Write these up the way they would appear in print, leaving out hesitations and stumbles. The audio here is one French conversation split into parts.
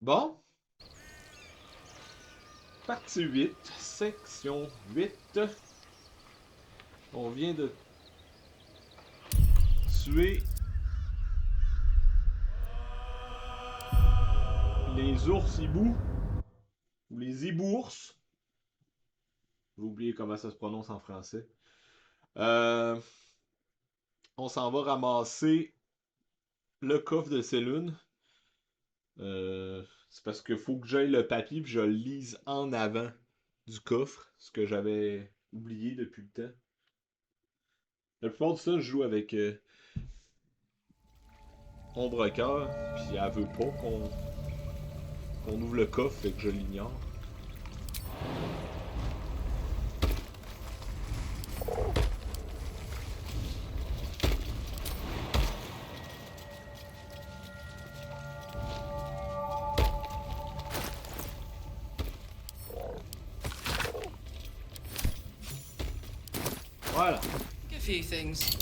Bon, partie 8, section 8. On vient de tuer les ours hiboux, ou les hibours. J'ai oublié comment ça se prononce en français. On s'en va ramasser le coffre de Célune. C'est parce qu'il faut que j'aille le papier et je le lise en avant du coffre, ce que j'avais oublié depuis le temps. La plupart du temps, je joue avec Ombre Cœur, puis elle veut pas qu'on ouvre le coffre, fait que je l'ignore. Voilà. A few things.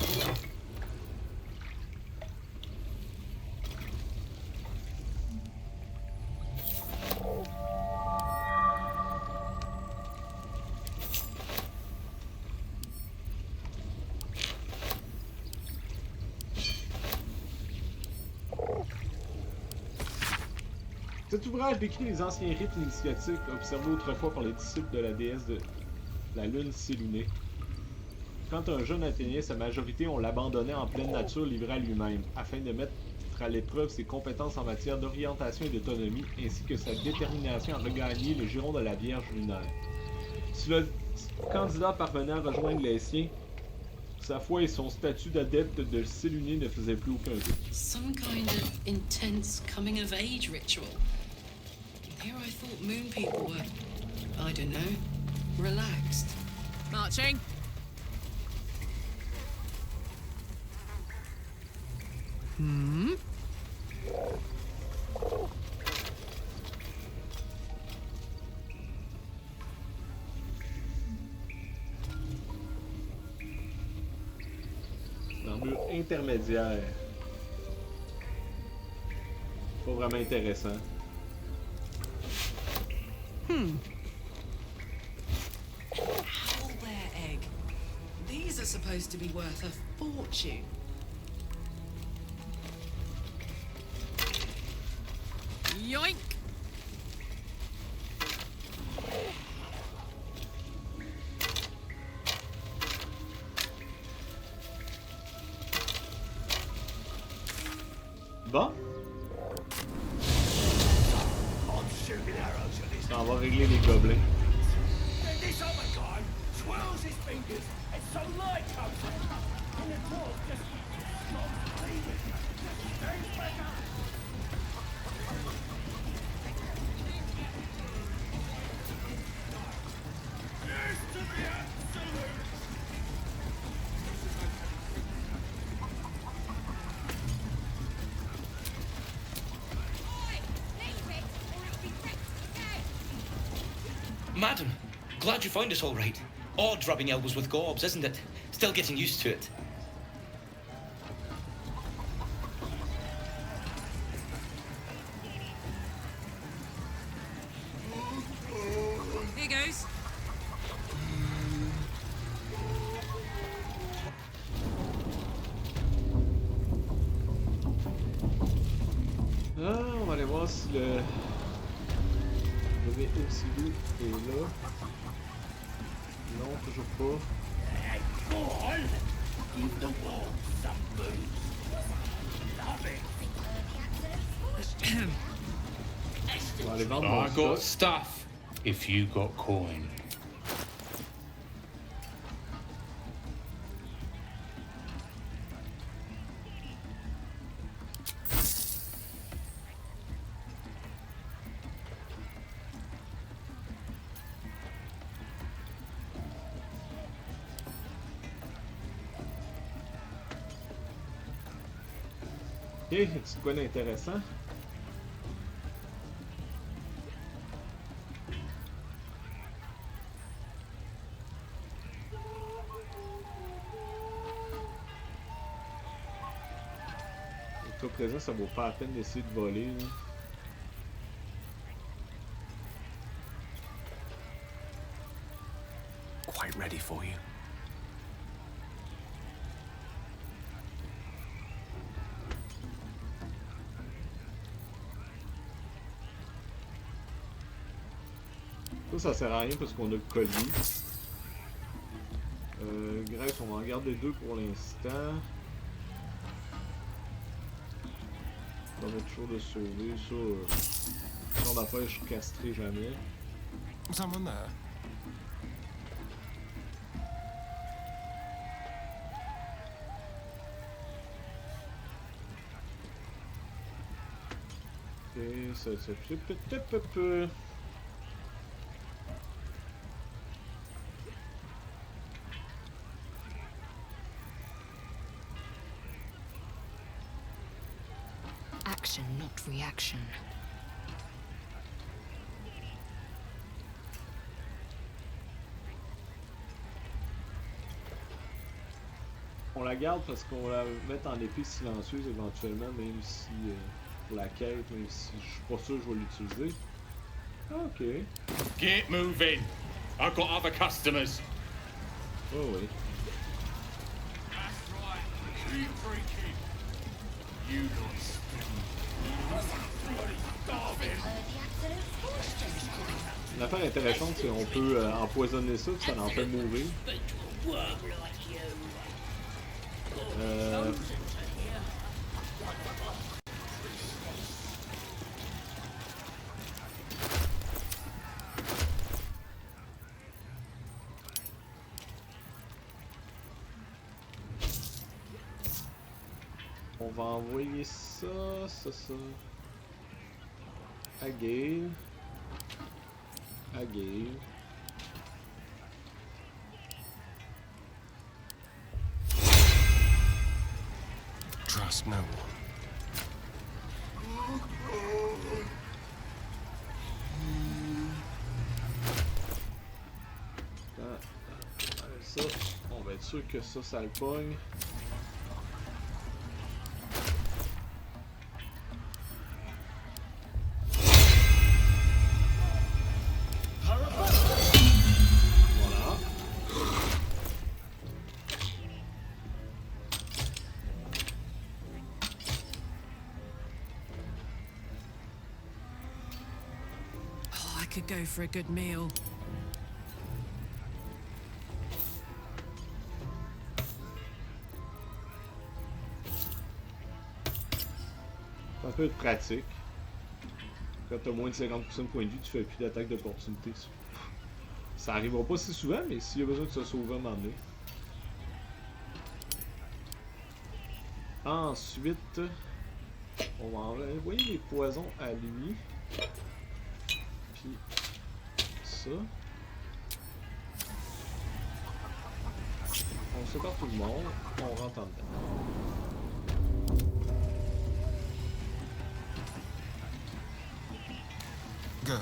Cet ouvrage décrit les anciens rites initiatiques observés autrefois par les disciples de la déesse de la lune Sélunée. Quand un jeune atteignait sa majorité, on l'abandonnait en pleine nature livré à lui-même, afin de mettre à l'épreuve ses compétences en matière d'orientation et d'autonomie, ainsi que sa détermination à regagner le giron de la Vierge lunaire. Si le candidat parvenait à rejoindre les siens, sa foi et son statut d'adepte de Séluné ne faisaient plus aucun doute. Some kind of intense coming of age ritual. Here I thought moon people were, I don't know, relaxed. Marching. L'armure intermédiaire. Pas vraiment intéressant. Owlbear egg. These are supposed to be worth a fortune. Yoink. Bon. On va régler les gobelins. This other guy twirls his fingers and some light comes in. And the dwarf just stops bleeding. Stands back up. Here's to the absolute. Madam, glad you found us all right. Odd rubbing elbows with gobs, isn't it? Still getting used to it. Here goes. Ah, on va aller voir si le vais aussi est là. Non, toujours pas. Go on. Give the wolf some booze. Love it. On va aller vendre I mon got stock. stuff if you got coin. Ok, c'est quoi d'intéressant? Au cas présent, ça vaut pas la peine d'essayer de voler. Là. ready for you. Ça sert à rien parce qu'on a le collier. Grèce, on va en garder 2 pour l'instant. Ça va être toujours de sauver. Ça, genre d'affaires, je casterai jamais. Someone there? Et ça peut. Action, not reaction. On la garde parce qu'on va la mettre en épée silencieuse éventuellement, même si pour la quête, même si je suis pas sûr que je vais l'utiliser. Ok. Get moving. I've got other customers. Oh oui. That's right. Keep preaching. You lot L'affaire intéressante, c'est qu'on peut empoisonner ça, puis ça en fait mourir. On va envoyer ça à Gale. Trust no one. Ça, on va être sûr que ça le pogne. Go for a good meal. C'est un peu de pratique. Quand t'as moins de 50% de points de vue, tu fais plus d'attaque d'opportunité. Ça arrivera pas si souvent, mais s'il y a besoin de se sauver à un moment donné. Ensuite, on va envoyer les poisons à lui. Puis ça. On sépare tout le monde, on rentre en dedans. Go.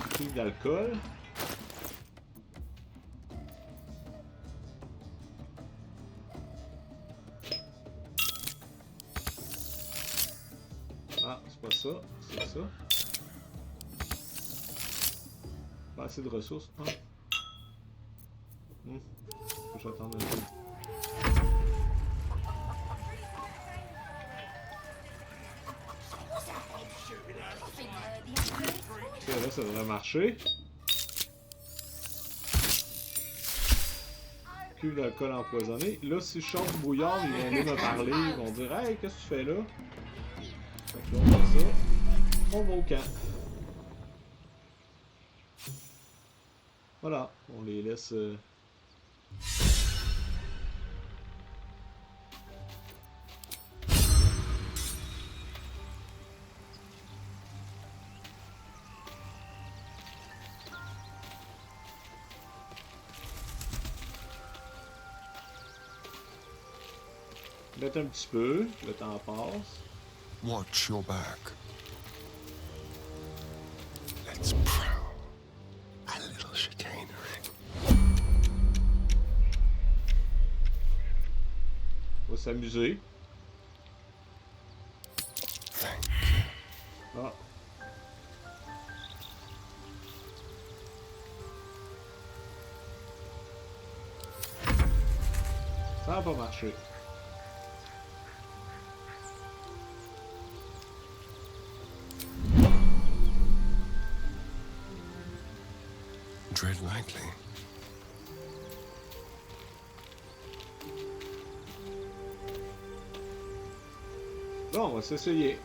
Prise d'alcool. Ah, c'est pas ça, c'est ça. Pas assez de ressources, hein? Faut que j'attende un peu. Ok, là, ça devrait marcher. Cuve d'alcool empoisonné. Là, si je chante du brouillard, ils vont venir me parler. Ils vont dire « Hey, qu'est-ce que tu fais là? » Fait que là, on fait ça. On va au camp. Voilà, on les laisse... Mettre un petit peu, le temps passe. Watch your back. Let's prowl. A little chicanery. On va s'amuser. Thank you. Ah. Ça n'a pas marché. Tread lightly. Bon, on va s'essayer.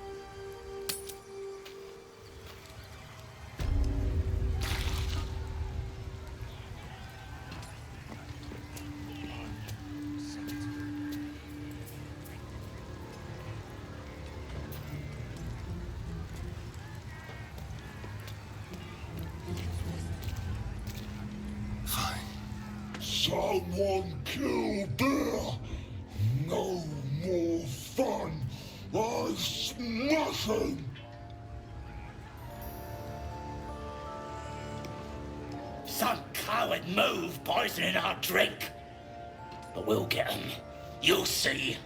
Someone killed there. No more fun. I smash him. Some coward move poisoning our drink. But we'll get him. You'll see.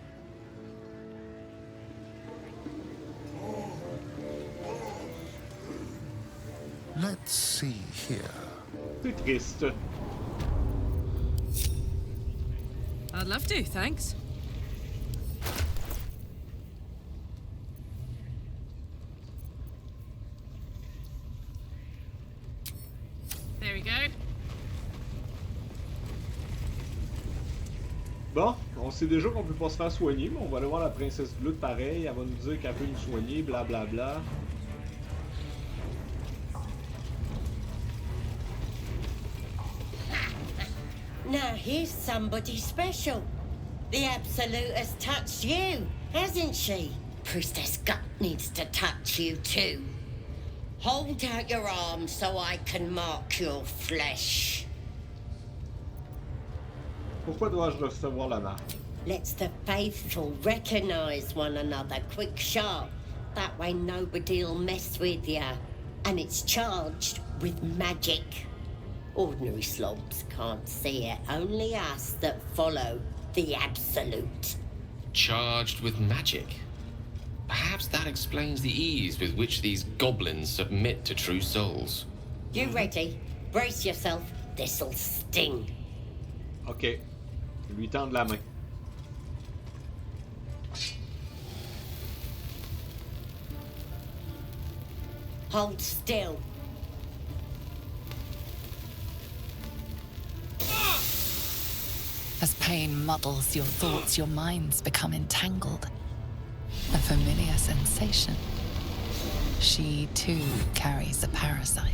Let's see here. C'est triste. I'd love to, thanks. There we go. Bon, on sait déjà qu'on peut pas se faire soigner, mais on va aller voir la princesse bleue pareil. Elle va nous dire qu'elle peut nous soigner, blablabla. Now here's somebody special. The Absolute has touched you, hasn't she? Priestess Gut needs to touch you too. Hold out your arm so I can mark your flesh. Pourquoi dois-je recevoir la marque? Let's the faithful recognize one another quick sharp. That way nobody'll mess with ya. And it's charged with magic. Ordinary slobs can't see it, only us that follow the Absolute. Charged with magic. Perhaps that explains the ease with which these goblins submit to true souls. You ready? Brace yourself, this'll sting. Ok. Je lui tendre la main. Hold still. As pain muddles your thoughts, your minds become entangled. A familiar sensation. She too carries a parasite.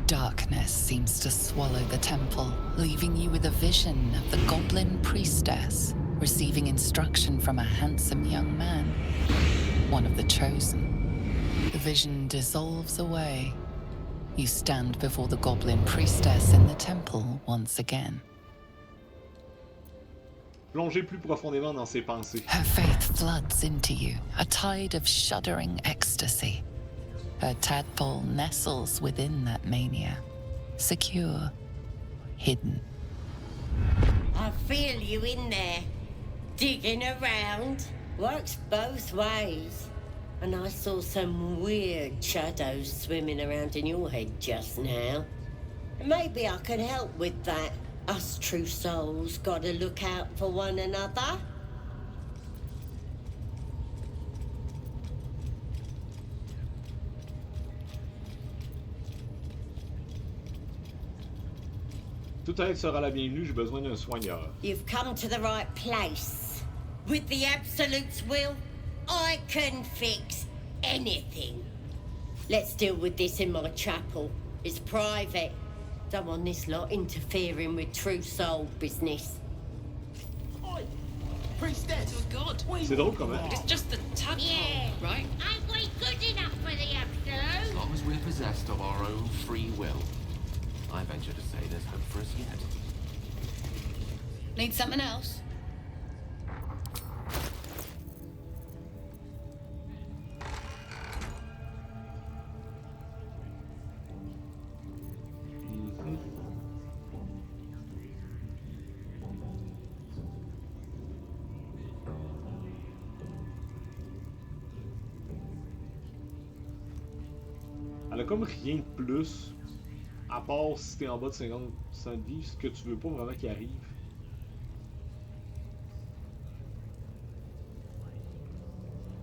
Darkness seems to swallow the temple, leaving you with a vision of the goblin priestess receiving instruction from a handsome young man, one of the chosen. The vision dissolves away. You stand before the goblin priestess in the temple once again. Plongez plus profondément dans ses pensées. Her faith floods into you, a tide of shuddering ecstasy. Her tadpole nestles within that mania, secure, hidden. I feel you in there, digging around. Works both ways. And I saw some weird shadows swimming around in your head just now. Maybe I can help with that. Us true souls gotta look out for one another. Toute aide sera la bienvenue, j'ai besoin d'un soigneur. You've come to the right place. With the Absolute's will, I can fix anything. Let's deal with this in my chapel. It's private. Don't want this lot interfering with true soul business. Oi! Priestess! Oh God. C'est drôle quand même. It's just the tadpole, Yeah. right? Ain't we good enough for the As Absolute? long as we're possessed of our own free will, I venture to say there's hope for us yet. Need something else? Elle a comme rien de plus. À part si t'es en bas de 50% de vie, ce que tu veux pas vraiment qu'il arrive.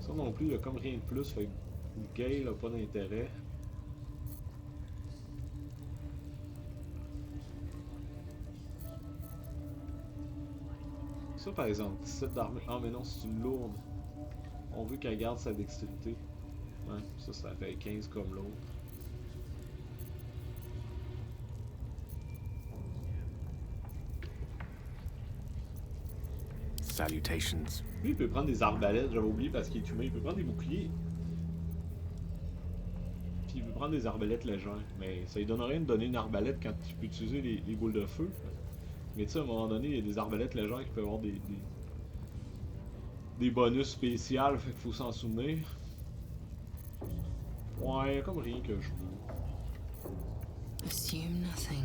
Ça non plus, il a comme rien de plus. Fait que Gale a pas d'intérêt. Ça par exemple, 17 d'armée. Ah mais non, c'est une lourde. On veut qu'elle garde sa dextérité. Ouais, ça fait 15 comme l'autre. Salutations. Lui, il peut prendre des arbalètes, j'avais oublié parce qu'il est humain. Il peut prendre des boucliers. Puis il peut prendre des arbalètes légères. Mais ça lui donne rien de donner une arbalète quand tu peux utiliser les boules de feu. Mais tu sais, à un moment donné, il y a des arbalètes légères qui peuvent avoir des bonus spéciaux, fait qu'il faut s'en souvenir. Ouais, comme rien que je veux. Assume nothing.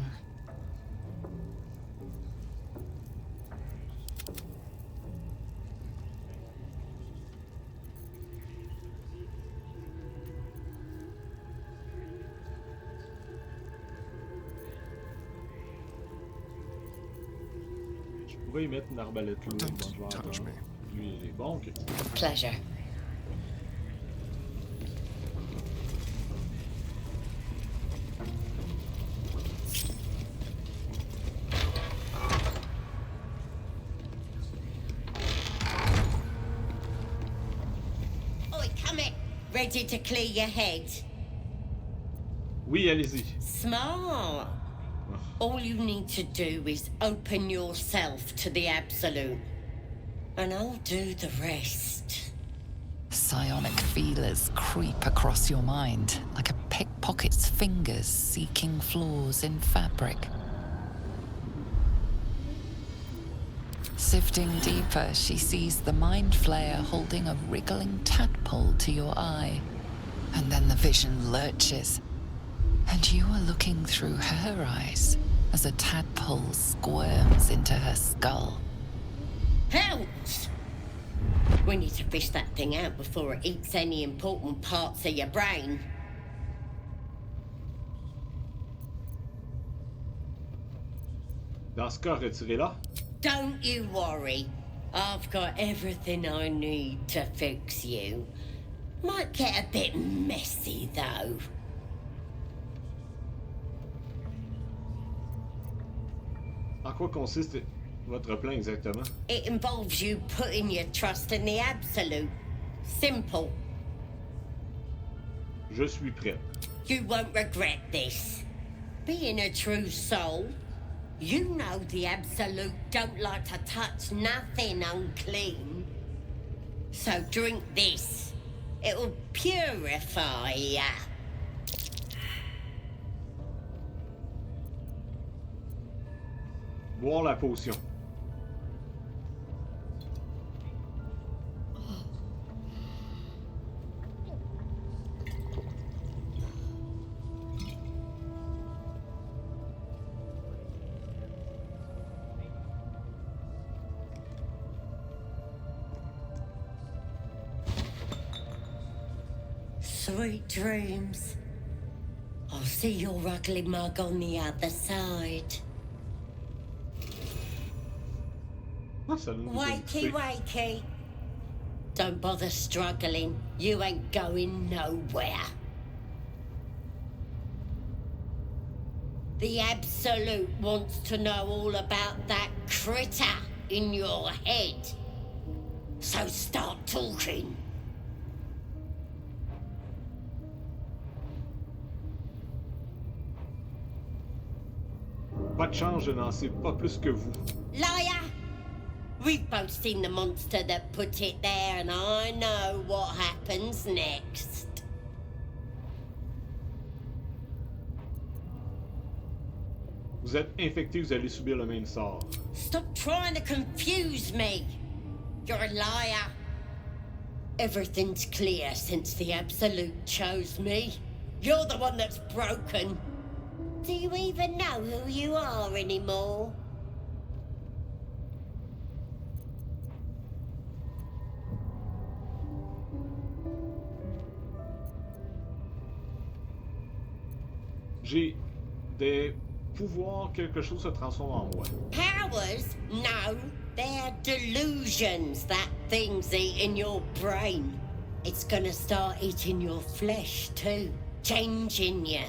Je pourrais y mettre une arbalète lourde. Bon, je vais attendre. Lui, il est bon. Que... Pleasure. Oi, come in. Ready to clear your head? Oui, allez-y. Smart. All you need to do is open yourself to the absolute. And I'll do the rest. Psionic feelers creep across your mind like a pickpocket's fingers seeking flaws in fabric. Sifting deeper, she sees the mind flayer holding a wriggling tadpole to your eye. And then the vision lurches, and you are looking through her eyes as a tadpole squirms into her skull. Helps! We need to fish that thing out before it eats any important parts of your brain. Dans ce cas, retirez-la. Don't you worry. I've got everything I need to fix you. Might get a bit messy, though. En quoi consiste votre plan exactement? It involves you putting your trust in the absolute. Simple. Je suis prêt. You won't regret this. Being a true soul, you know the absolute don't like to touch nothing unclean. So drink this. It'll purify ya. Boire la potion. Sweet dreams. I'll see your ugly mug on the other side. Wakey, wakey. Don't bother struggling. You ain't going nowhere. The Absolute wants to know all about that critter in your head. So start talking. Pas de chance, je n'en sais pas plus que vous. Liar! We've both seen the monster that put it there, and I know what happens next. Vous êtes infecté, vous allez subir le même sort. Stop trying to confuse me. You're a liar. Everything's clear since the Absolute chose me. You're the one that's broken. Do you even know who you are anymore? J'ai des pouvoirs, quelque chose se transforme en moi. Powers? No, they're delusions. That thing's eating your brain. It's gonna start eating your flesh too, changing you.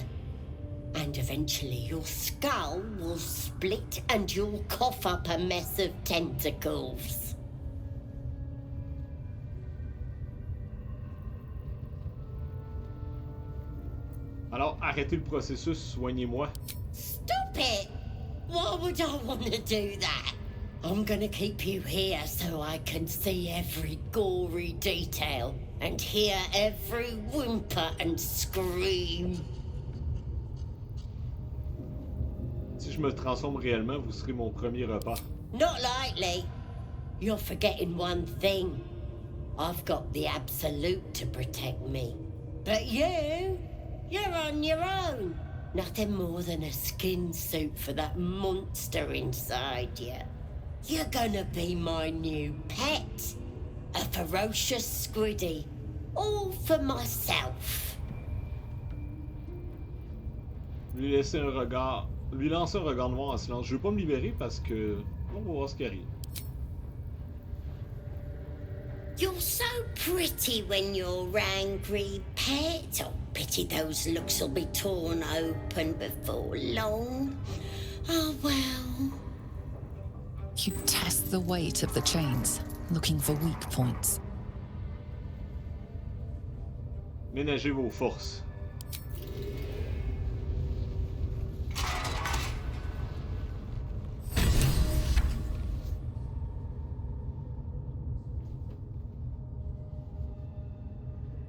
And eventually your skull will split and you'll cough up a mess of tentacles. Alors, arrêtez le processus, soignez-moi. Stop it! Why would I want to do that? I'm gonna keep you here so I can see every gory detail and hear every whimper and scream. Si je me transforme réellement, vous serez mon premier repas. Not likely. You're forgetting one thing. I've got the Absolute to protect me. But you're on your own. Nothing more than a skin suit for that monster inside you. You're gonna be my new pet. A ferocious squiddy. All for myself. Lui lancer un regard noir en silence. Je veux pas me libérer parce que on va voir ce qui arrive. You're so pretty when you're angry, pet. Oh, pity those looks will be torn open before long. Oh, well. You test the weight of the chains, looking for weak points. Ménagez vos forces.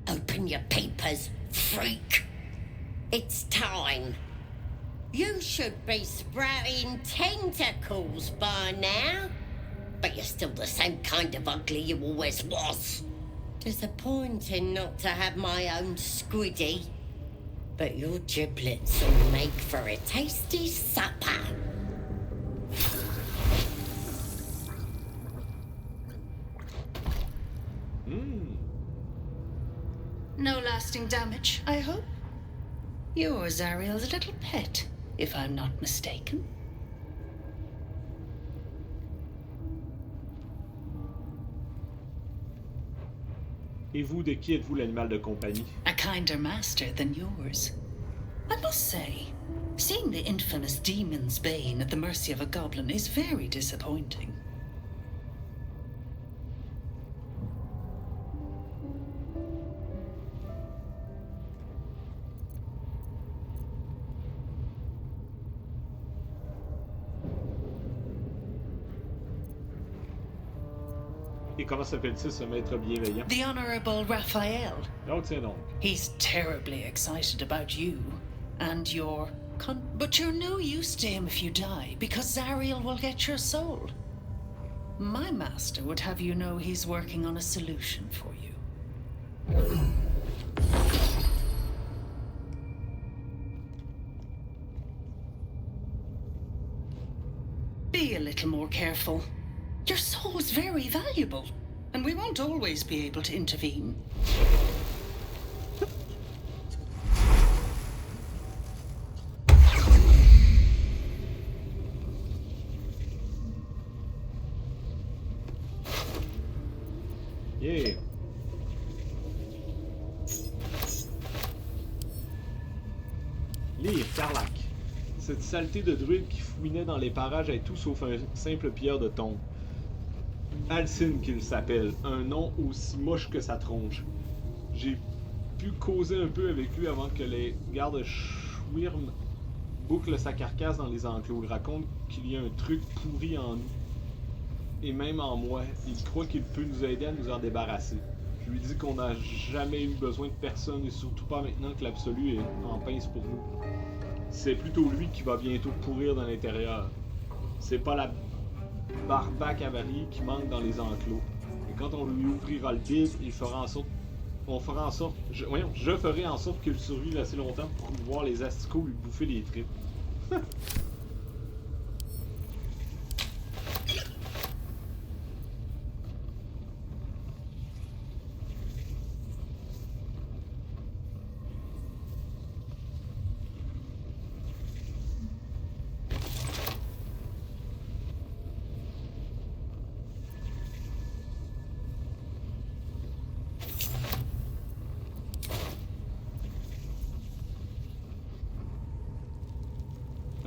Open your papers, freak. It's time. You should be sprouting tentacles by now. But you're still the same kind of ugly you always was. Disappointing not to have my own squiddy. But your giblets will make for a tasty supper. No lasting damage, I hope? You're Zariel's little pet, if I'm not mistaken. Et vous, de qui êtes-vous l'animal de compagnie? A kinder master than yours. I must say, seeing the infamous demon's bane at the mercy of a goblin is very disappointing. Et comment s'appelle-t-il ce maître bienveillant? The Honorable Raphael. Oh, tiens donc. He's terribly excited about you and your but you're no use to him if you die, because Zariel will get your soul. My master would have you know he's working on a solution for you. Be a little more careful. Your soul's very valuable, and we won't always be able to intervene. Yeah. Lire Karlach. Cette saleté de druide qui fouinait dans les parages est tout sauf un simple pilleur de tombes. Alcine qu'il s'appelle, un nom aussi moche que sa tronche. J'ai pu causer un peu avec lui avant que les gardes Schwirm bouclent sa carcasse dans les enclos. Il raconte qu'il y a un truc pourri en nous. Et même en moi. Il croit qu'il peut nous aider à nous en débarrasser. Je lui dis qu'on n'a jamais eu besoin de personne et surtout pas maintenant que l'absolu est en pince pour nous. C'est plutôt lui qui va bientôt pourrir dans l'intérieur. C'est pas la barbaque avariée qui manque dans les enclos. Et quand on lui ouvrira le bide, je ferai en sorte qu'il survive assez longtemps pour voir les asticots lui bouffer les tripes.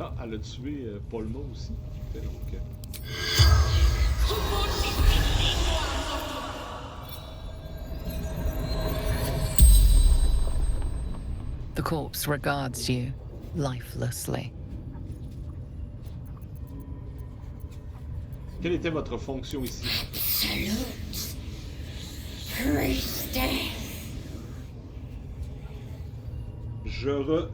Ah, elle a tué Paulma aussi. Okay, donc, The corpse regards you lifelessly. Quelle était votre fonction ici? Salute. Priestess. Je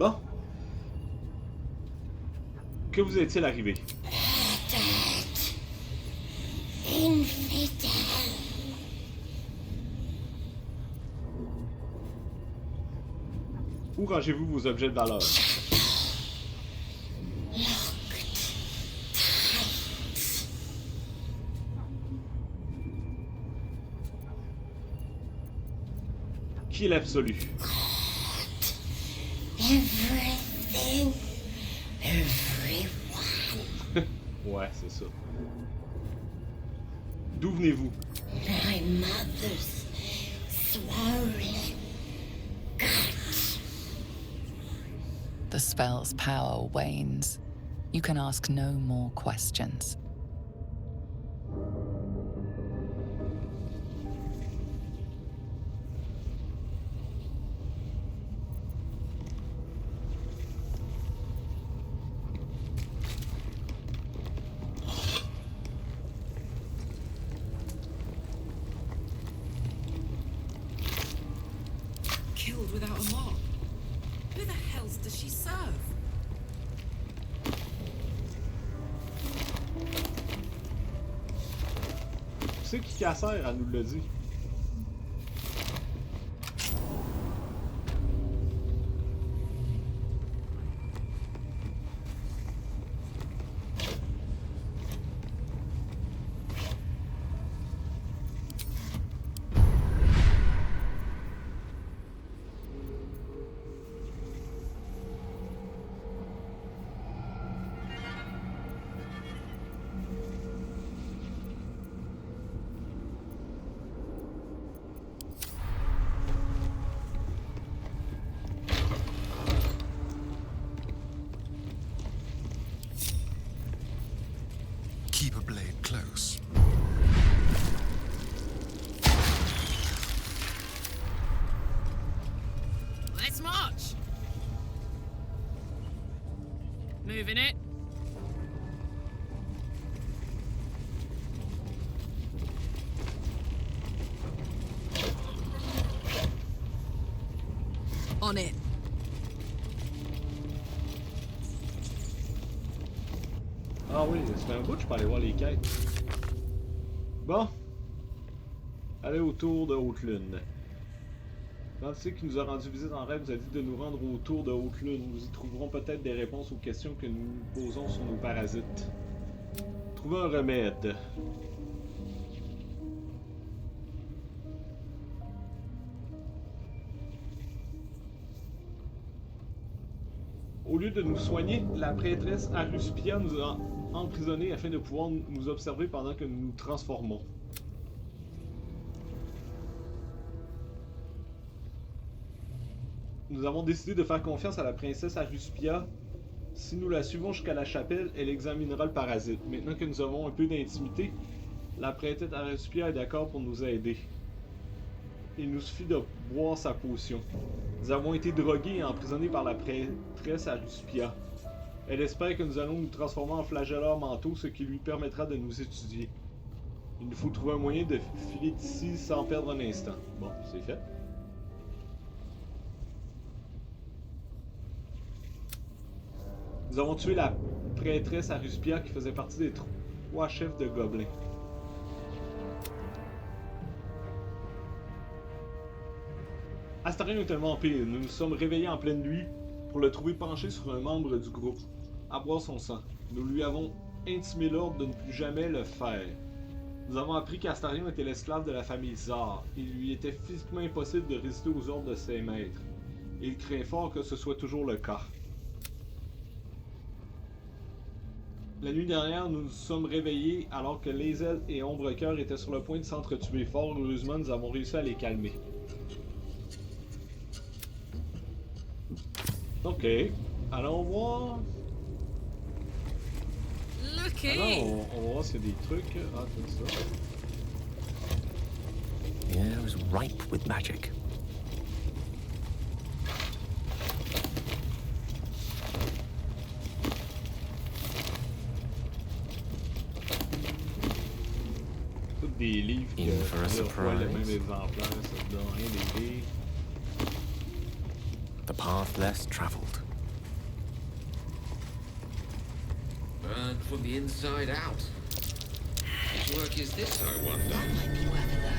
Bon. Que vous est-il arrivé? Peut-être. Infidèle. Où rangez-vous vos objets de valeur? Qui est l'absolu? Everything. Everyone. Ouais, c'est ça. D'où venez-vous? My mother's swollen gut. The spell's power wanes. You can ask no more questions. Killed without a mark. Who the hell does she serve? C'est qui Casser, elle nous l'a dit. Keep a blade close. Let's march. Moving it. On it. Ah oui, ça fait un bout que je peux aller voir les quêtes. Bon. Allez autour de Haute-Lune. L'entité qui nous a rendu visite en rêve nous a dit de nous rendre autour de Haute-Lune. Nous y trouverons peut-être des réponses aux questions que nous nous posons sur nos parasites. Trouver un remède. Au lieu de nous soigner, la prêtresse Aruspia nous a emprisonnés afin de pouvoir nous observer pendant que nous nous transformons. Nous avons décidé de faire confiance à la princesse Aruspia. Si nous la suivons jusqu'à la chapelle, elle examinera le parasite. Maintenant que nous avons un peu d'intimité, la prêtresse Aruspia est d'accord pour nous aider. Il nous suffit de boire sa potion. Nous avons été drogués et emprisonnés par la prêtresse Aruspia. Elle espère que nous allons nous transformer en flagelleurs mentaux, ce qui lui permettra de nous étudier. Il nous faut trouver un moyen de filer d'ici sans perdre un instant. Bon, c'est fait. Nous avons tué la prêtresse Aruspia qui faisait partie des 3 chefs de gobelins. Astarion est un vampire. Nous nous sommes réveillés en pleine nuit pour le trouver penché sur un membre du groupe, à boire son sang. Nous lui avons intimé l'ordre de ne plus jamais le faire. Nous avons appris qu'Astarion était l'esclave de la famille Zar. Il lui était physiquement impossible de résister aux ordres de ses maîtres. Et il craint fort que ce soit toujours le cas. La nuit dernière, nous nous sommes réveillés alors que Lae'zel et Ombrecoeur étaient sur le point de s'entretuer. Fort heureusement, nous avons réussi à les calmer. Ok, allons voir. Alors, on va voir s'il y a des trucs. Ah, comme ça. The air is ripe with magic. Toutes des livres qui ont le même exemplaire, ça te donne rien des livres. The path less traveled. Burned from the inside out. Whose work is this, I wonder? That might be worth a look.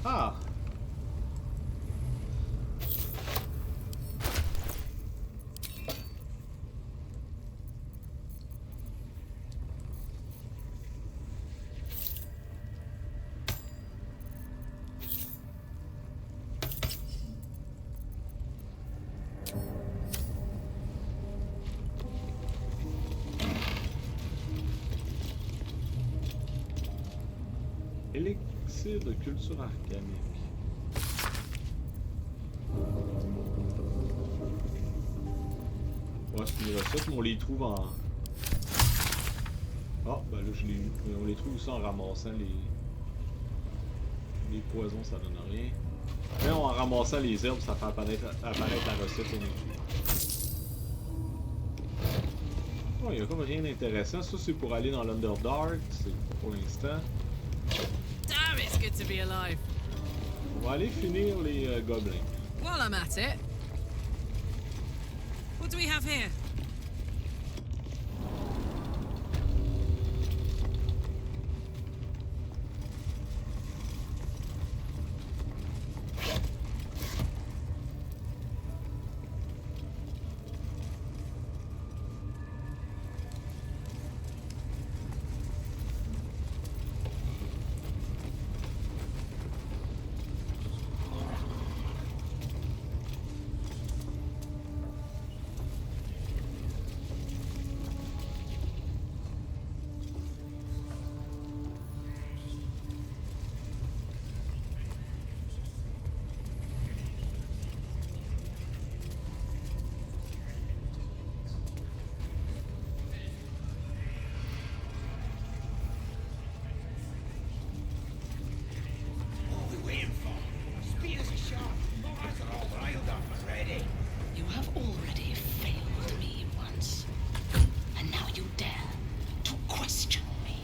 Ah! Élixir de culture arcanique. Ouais, c'est une recette, mais on les trouve en... Ah, ben là, on les trouve aussi en ramassant les poisons, ça donne rien. Mais en ramassant les herbes, ça fait apparaître la recette au milieu. Oh, il n'y a comme rien d'intéressant. Ça, c'est pour aller dans l'Underdark. C'est pour l'instant. Damn, it's good to be alive. On va aller finir les gobelins. While I'm at it, what do we have here? You have already failed me once, and now you dare to question me.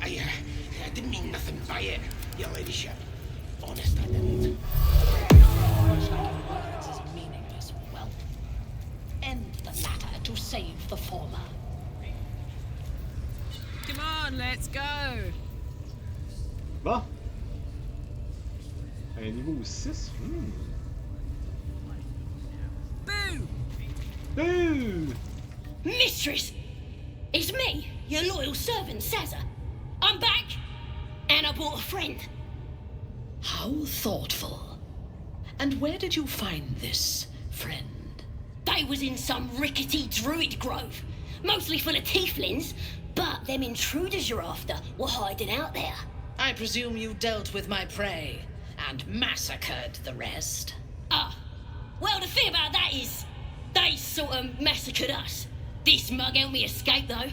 I didn't mean nothing by it, your ladyship. Honest, I didn't. Words is meaningless whelp. End the latter to save the former. Come on, let's go. Bon. Un niveau 6. Boo! Boo! Mistress! It's me, your loyal servant, Sazza. I'm back, and I brought a friend. How thoughtful. And where did you find this friend? They was in some rickety druid grove, mostly full of tieflings, but them intruders you're after were hiding out there. I presume you dealt with my prey and massacred the rest. Well, the thing about that is, they sort of massacred us. This mug helped me escape, though.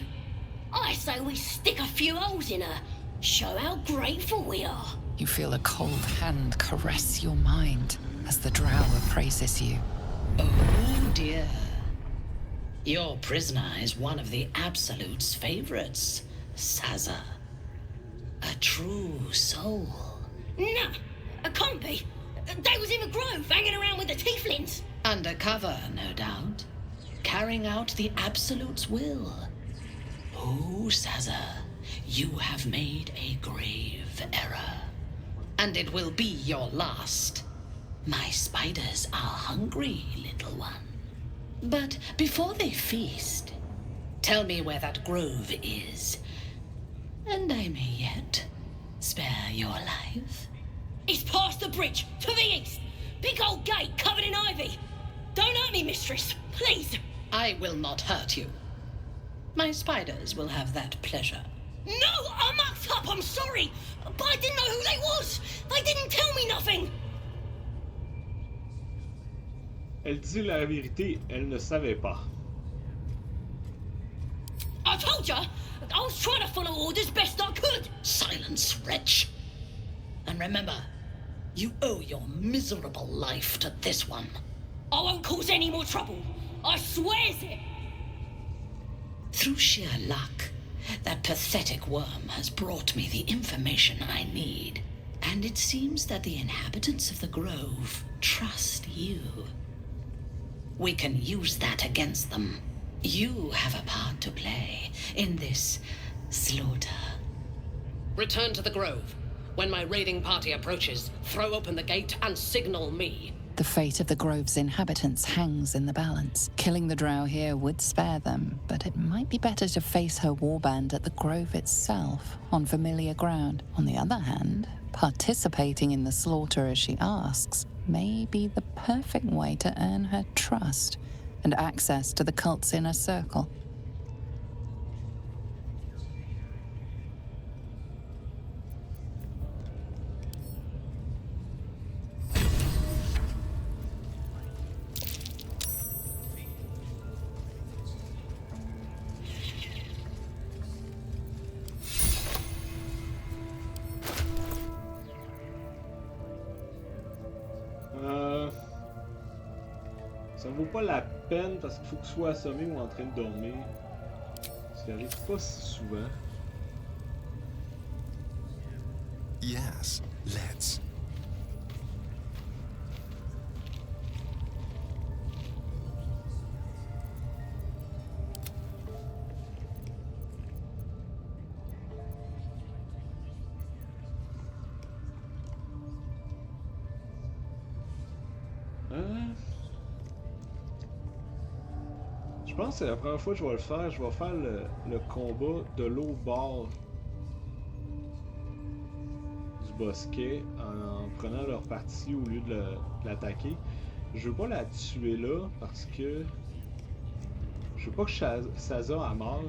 I say we stick a few holes in her, show how grateful we are. You feel a cold hand caress your mind as the drow appraises you. Oh dear. Your prisoner is one of the Absolute's favorites, Saza. A true soul. Nah, it can't be. They was in the grove, hanging around with the tieflings. Undercover, no doubt. Carrying out the Absolute's will. Oh, Saza, you have made a grave error. And it will be your last. My spiders are hungry, little one. But before they feast, tell me where that grove is, and I may yet spare your life. It's past the bridge, to the east. Big old gate covered in ivy. Don't hurt me, mistress, please. I will not hurt you. My spiders will have that pleasure. No, I mucked up, I'm sorry. But I didn't know who they was. They didn't tell me nothing. Elle dit la vérité, elle ne savait pas. I told ya, I was trying to follow orders best I could. Silence, wretch. And remember, you owe your miserable life to this one. I won't cause any more trouble. I swears it. Through sheer luck, that pathetic worm has brought me the information I need. And it seems that the inhabitants of the grove trust you. We can use that against them. You have a part to play in this slaughter. Return to the grove. When my raiding party approaches, throw open the gate and signal me. The fate of the grove's inhabitants hangs in the balance. Killing the drow here would spare them, but it might be better to face her warband at the grove itself, on familiar ground. On the other hand, participating in the slaughter as she asks may be the perfect way to earn her trust and access to the cult's inner circle. Ça vaut pas la peine parce qu'il faut que je sois assommé ou en train de dormir. Ça arrive pas si souvent. Yes, let's. Je pense que c'est la première fois que je vais le faire. Je vais faire le combat de l'autre bord du bosquet en prenant leur partie au lieu de l'attaquer. Je veux pas la tuer là parce que je veux pas que Saza a meure.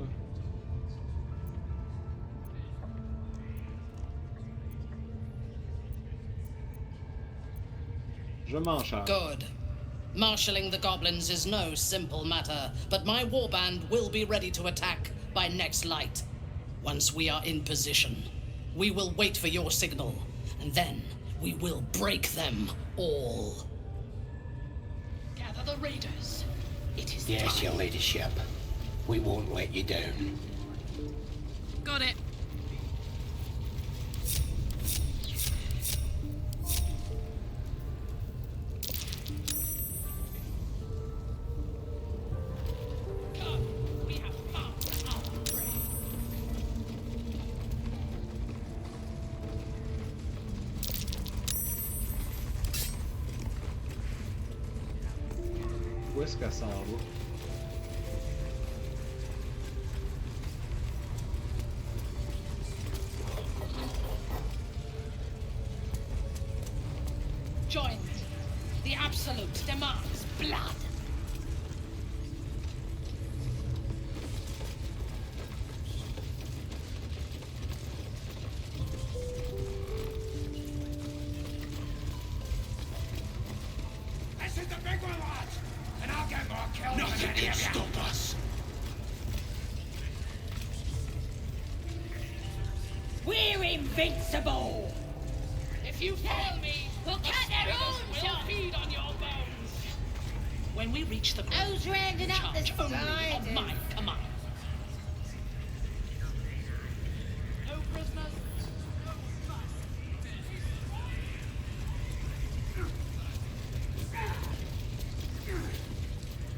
Je m'en charge. Good. Marshalling the goblins is no simple matter, but my warband will be ready to attack by next light. Once we are in position, we will wait for your signal, and then we will break them all. Gather the raiders. It is Yes, time. your ladyship. We won't let you down. Got it. Où est-ce qu'elle s'en va? Join me. The Absolute demands blood. This is the big one, lads! And I'll get more kills. Nothing can stop us. We're invincible! If you fail me, we'll cut their arms will off! feed on your bones. when we reach the Who's rounding up the charge only on spiders? my command. No prisoners.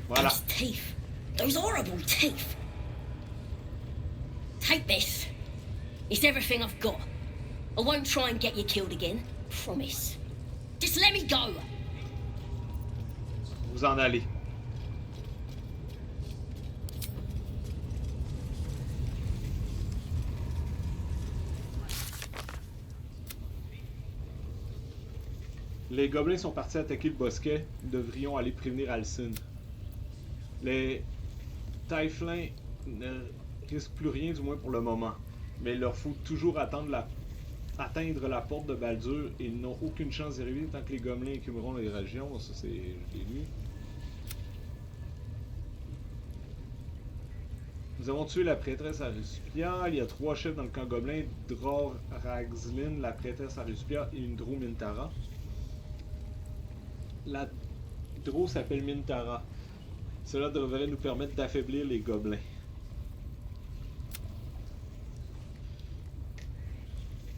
Voilà. Those teeth. Those horrible teeth. Take this. It's everything I've got. I won't try and get you killed again. Promise. Just let me go. Vous en allez. Les gobelins sont partis attaquer le bosquet. Nous devrions aller prévenir Alcine. Les Taiflins ne risquent plus rien, du moins pour le moment. Mais il leur faut toujours atteindre la porte de Baldur et ils n'ont aucune chance d'y arriver tant que les gobelins écumeront les régions. Ça, c'est... je l'ai lu. Nous avons tué la prêtresse Aruspia. Il y a 3 chefs dans le camp gobelin. Dror Ragzlin, la prêtresse Aruspia et une Dro Mintara. La Dro s'appelle Mintara. Cela devrait nous permettre d'affaiblir les gobelins.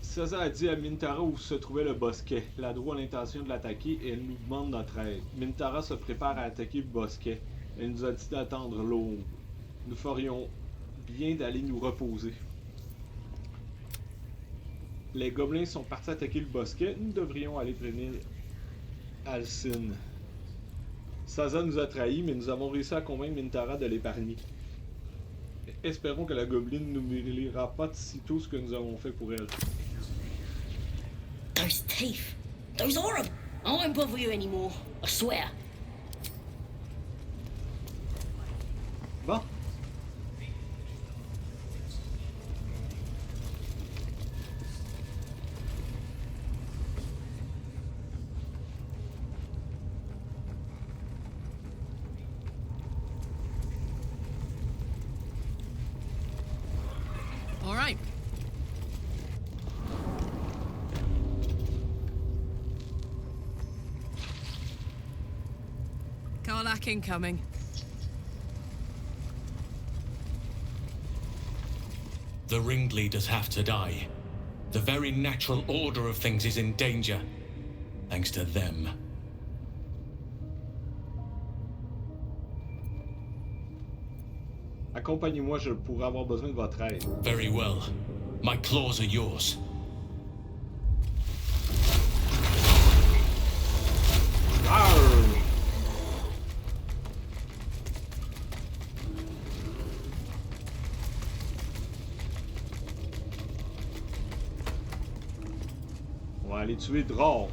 César a dit à Mintara où se trouvait le bosquet. La Dro a l'intention de l'attaquer et elle nous demande notre aide. Mintara se prépare à attaquer le bosquet. Elle nous a dit d'attendre l'aube. Nous ferions bien d'aller nous reposer. Les gobelins sont partis attaquer le bosquet. Nous devrions aller prévenir Alcine. Saza nous a trahis, mais nous avons réussi à convaincre Mintara de l'épargner. Espérons que la gobeline ne nous lira pas de sitôt ce que nous avons fait pour elle. Those teeth. Those horrible. I won't bother you anymore. I swear. Bon. All right. Karlach incoming. The ringleaders have to die. The very natural order of things is in danger, thanks to them. Accompagnez-moi, je pourrais avoir besoin de votre aide. Very well. My claws are yours. Arr! On va aller tuer Dror.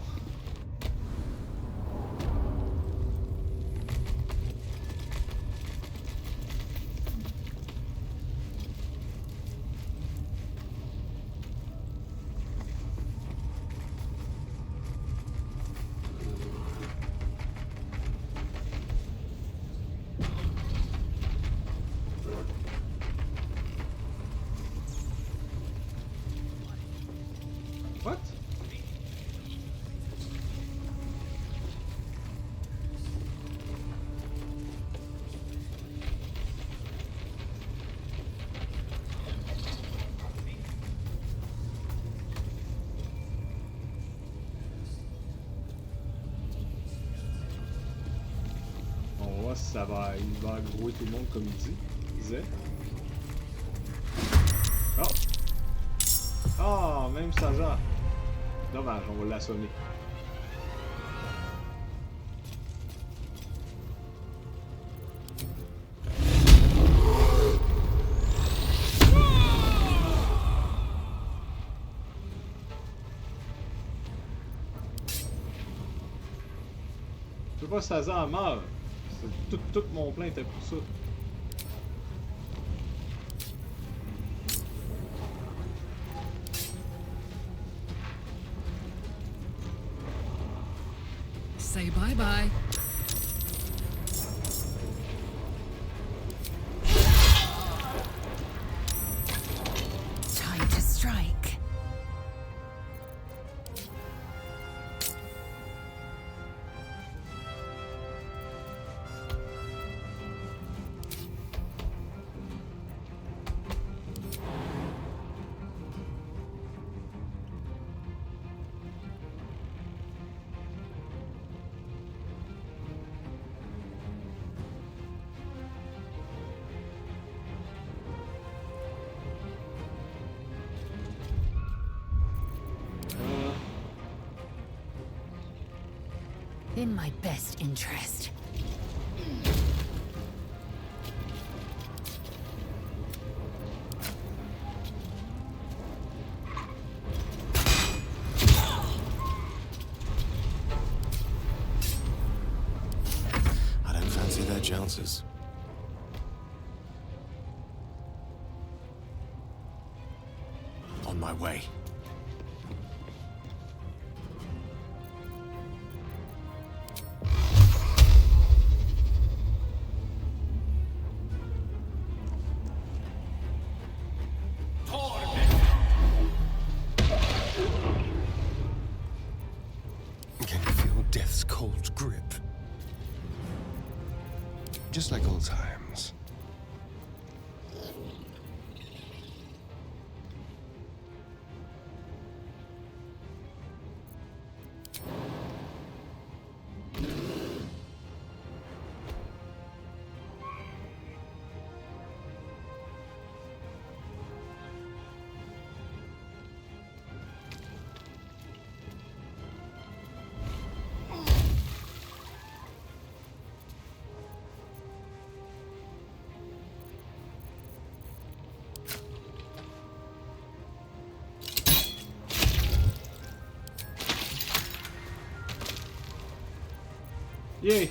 What? On va voir si ça va, il va aggrouer tout le monde comme il disait. Oh! Ah, même Saja. Dommage, on va l'assommer. Je sais pas si Saza meurt. Tout mon plan était pour ça. Say bye-bye. Time to strike. In my best interest. I don't fancy their chances. On my way. Can you feel death's cold grip? Just like old times. Yay!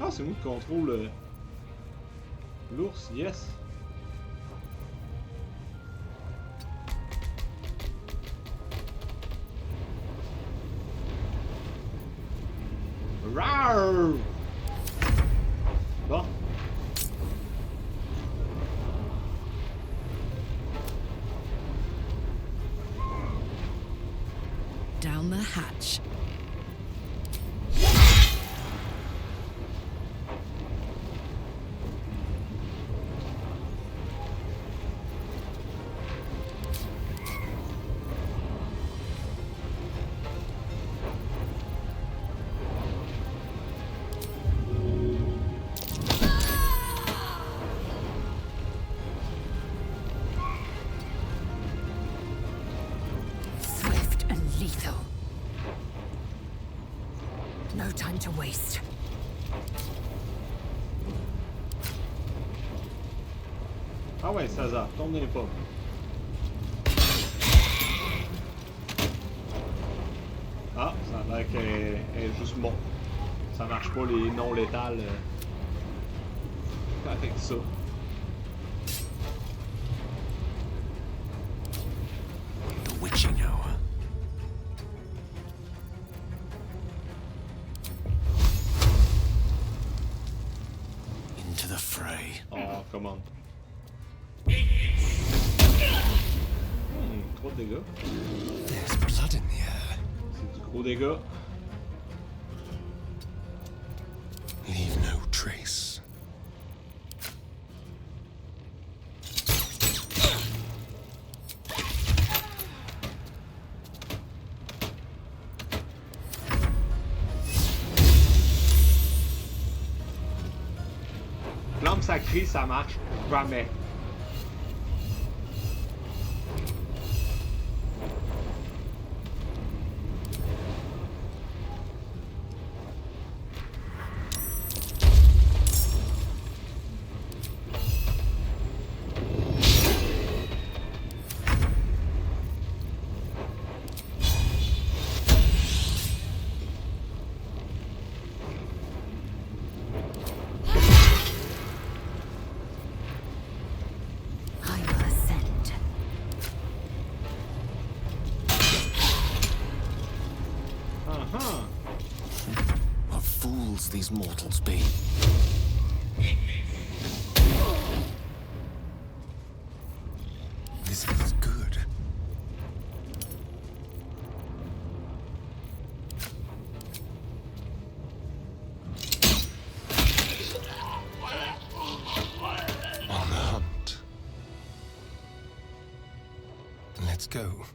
Ah, c'est moi qui contrôle l'ours, yes! Rawr! Bon. Down the hatch. No time to waste. Ah ouais, César, tourne les pas. Ah, ça a l'air qu'elle est juste bon. Ça marche pas les non létales avec ça. The witching hour. Into the fray. Oh, come on. Trop de dégâts. There's blood in the air. C'est du gros dégâts. Leave no trace. L'âme sacrée, ça marche jamais. What fools these mortals be. This feels good. On the hunt. Let's go.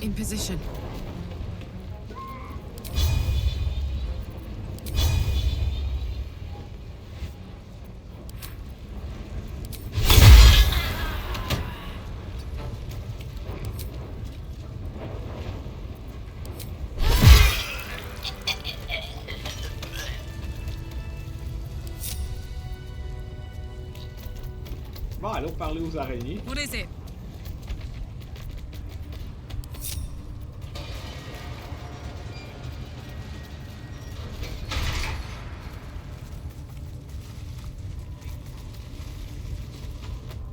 In position. Bon, allons parler aux araignées. What is it?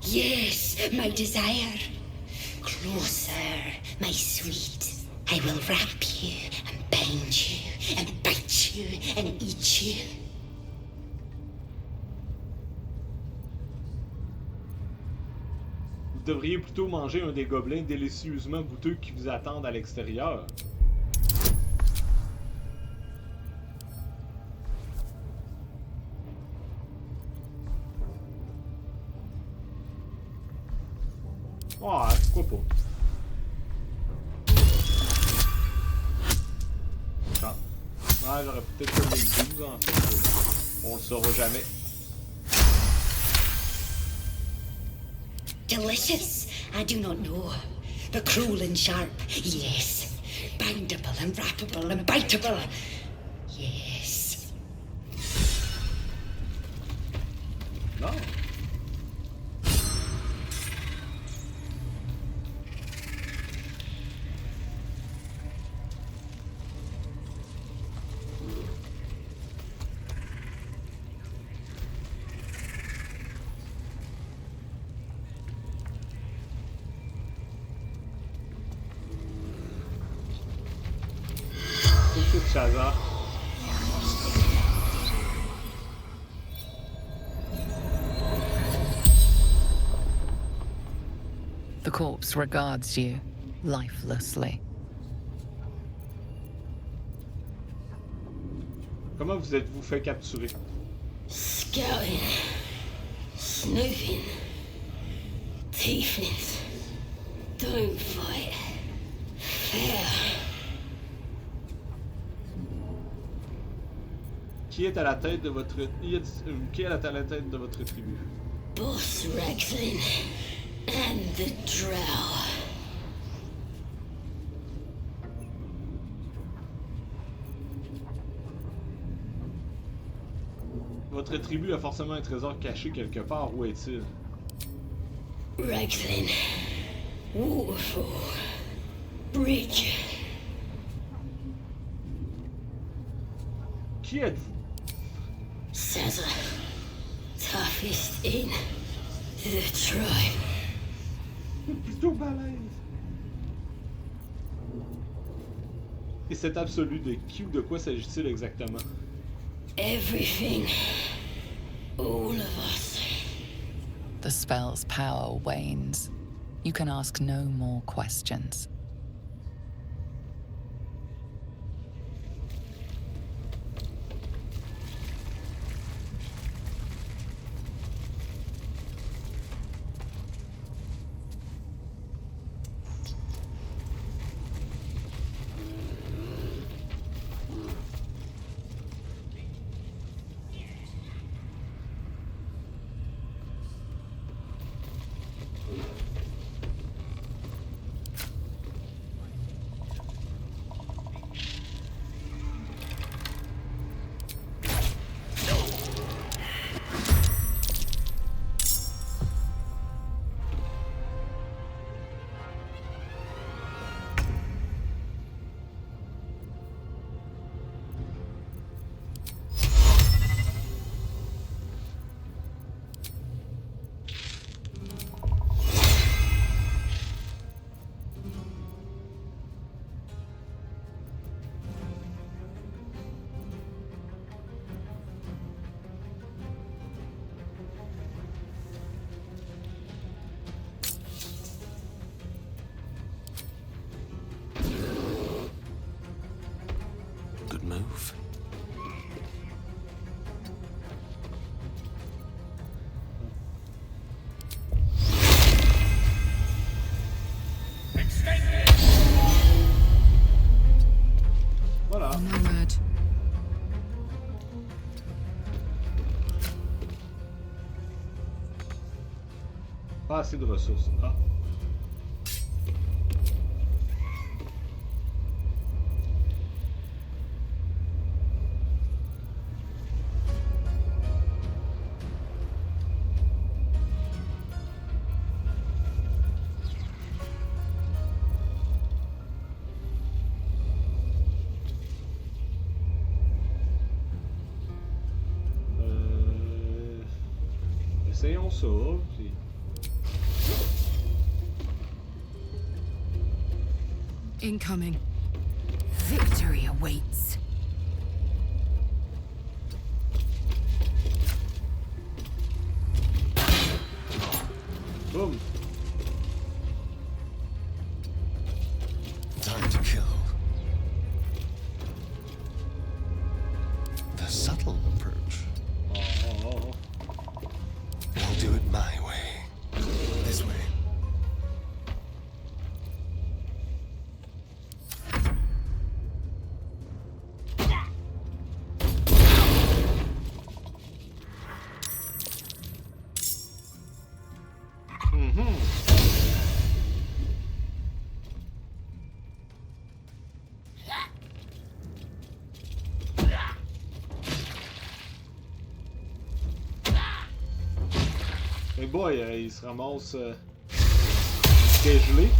Yes, my desire. Closer, my sweet. I will wrap you and bind you and bite you and eat you. Vous devriez plutôt manger un des gobelins délicieusement goûteux qui vous attendent à l'extérieur. Ah, pourquoi pas? Ah, j'aurais peut-être fait le 12 en fait. On le saura jamais. Delicious, I do not know. But cruel and sharp, yes. Bindable and wrappable and biteable, yes. Non. Shazza. The corpse regards you lifelessly. Comment vous êtes-vous fait capturer? Scouting. Snooping. Tieflings. Don't fight. Fair. Qui est à la tête de votre qui est à la tête de votre tribu? Boss Rexlin and the Drow. Votre tribu a forcément un trésor caché quelque part. Où est-il? Rexlin. Waterfall. Bridge. Qui êtes-vous? Saza. Toughest in the tribe. Plutôt balèze. Et cet absolu de qui ou de quoi s'agit-il exactement? Everything. All of us. The spell's power wanes. You can ask no more questions. Pas assez de ressources. Ah. Essayons ça, puis... Incoming. Victory awaits. Boom. Time to kill. The subtle approach. Oh. I'll do it my way. This way. Mais boy, il se ramasse gelé.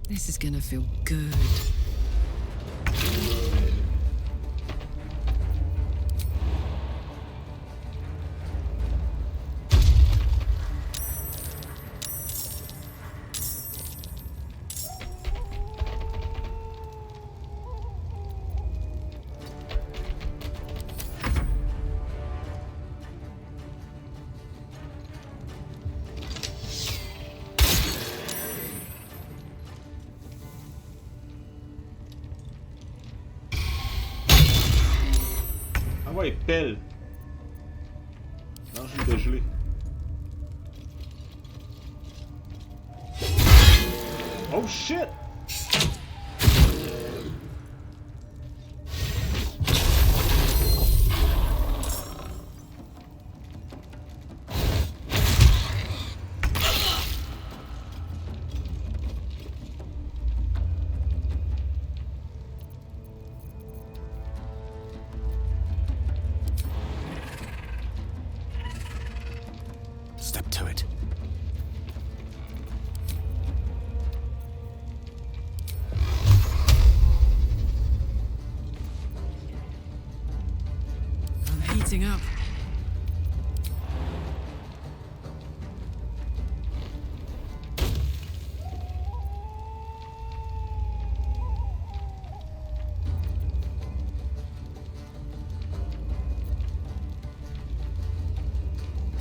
This is gonna feel good. Ah ouais, pelle. Non, je l'ai gelé. Oh shit! Step to it. I'm heating up.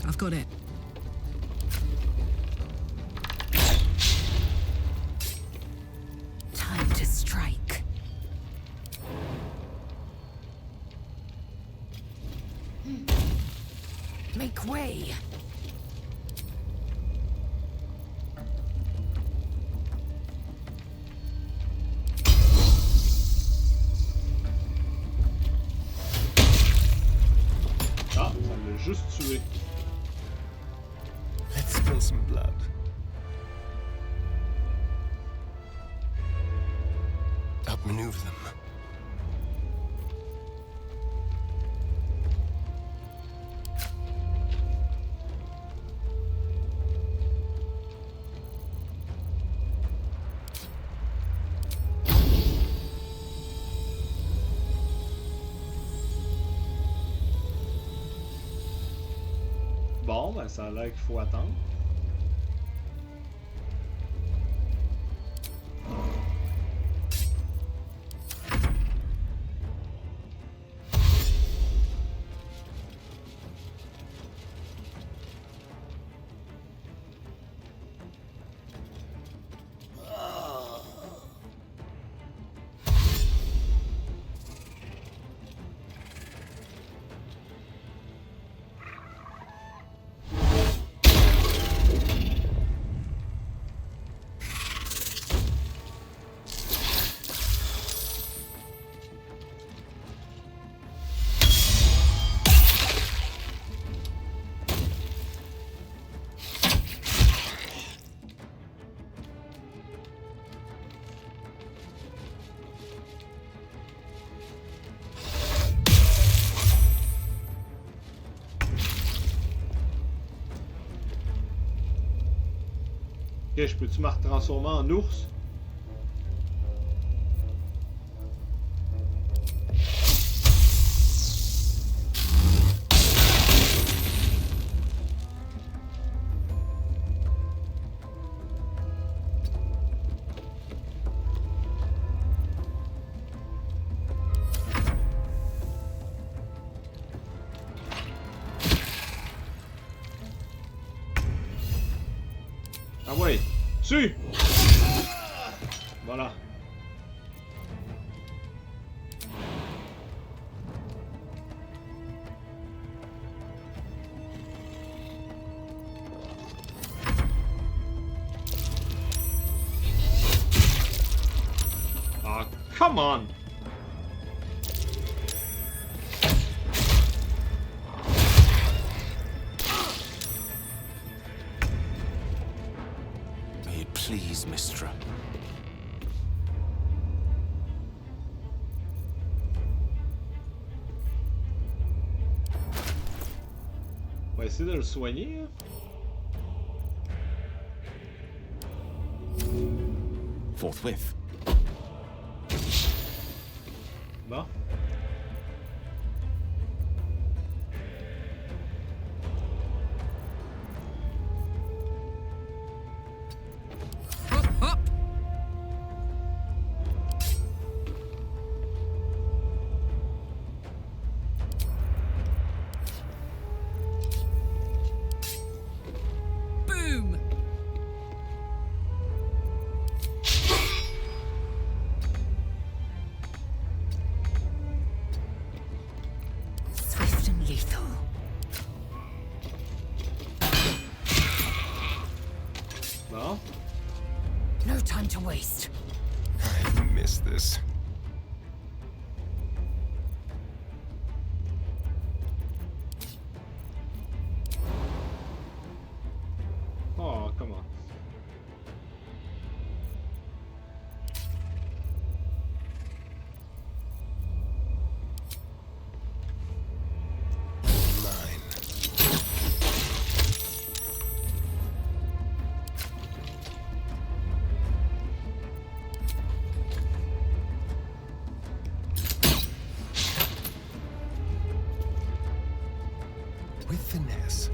I've got it. Time to strike. Make way. Ah, ça l'a juste tué. Let's spill some blood. Outmaneuver them. Bon. Bon, ben ça a l'air qu'il faut attendre. Ok, je peux-tu me retransformer en ours? Ah ouais! Tue! Voilà. Ah, come on! Please, Mistra. On va essayer de le soigner. Forthwith. Bon. No time to waste. I miss this. Oh, come on. With finesse.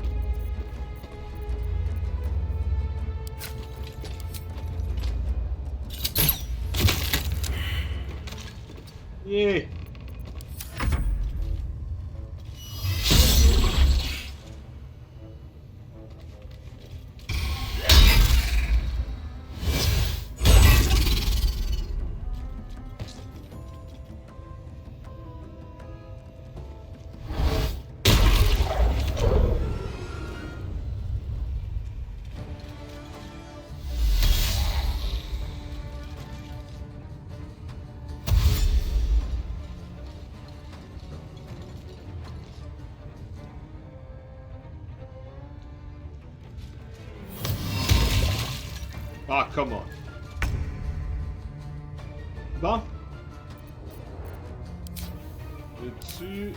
Yeah. Ah, come on. Bon. Veux-tu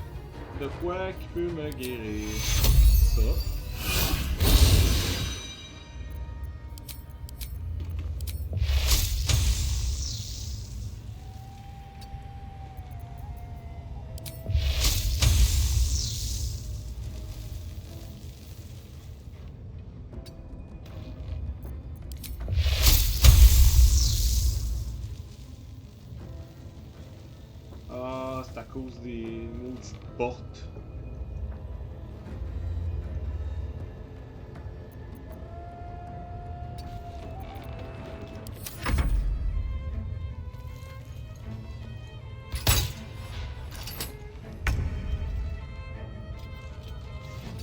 de quoi qui peut me guérir? Ça. cause des maudites portes.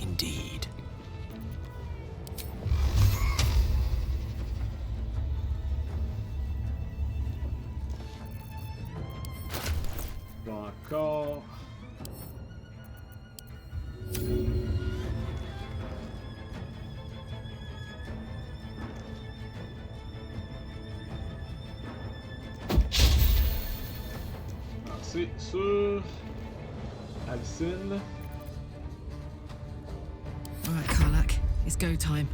Indeed. Encore. C'est sur Alcine. All right, Karlach, it's go time.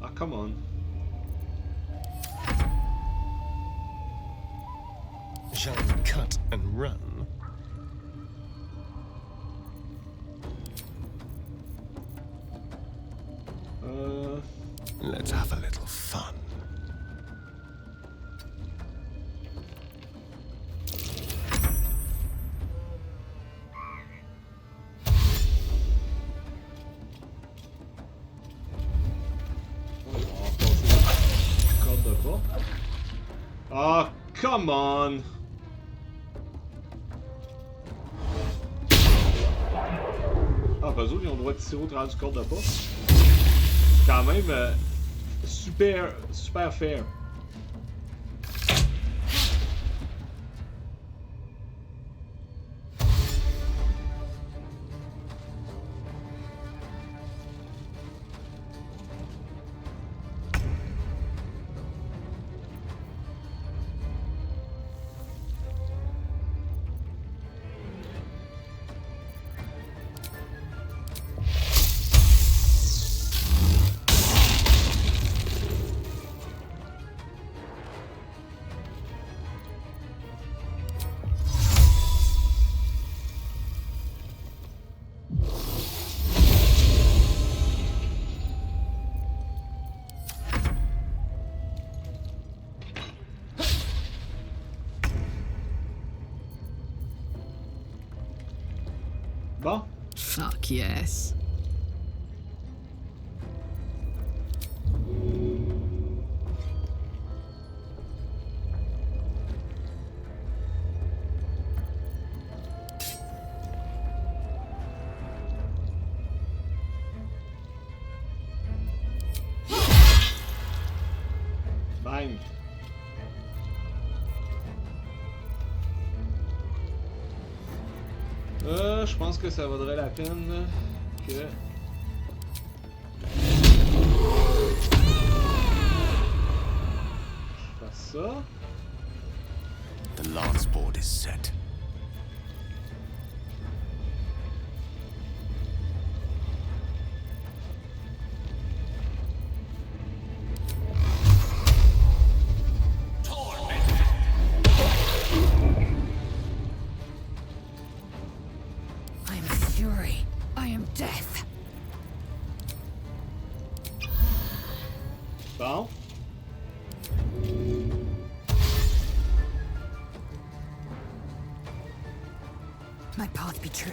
Ah, come on. Shall we cut and run? Let's have a little fun. Ah, come on! Ah, bah eux autres, ils ont le droit de tirer au travers du corde de pas. C'est quand même super fair. Bon. Fuck yes. Bang. Je pense que ça vaudrait la peine que... je fasse ça. The lance board is set. Bon. My path be true.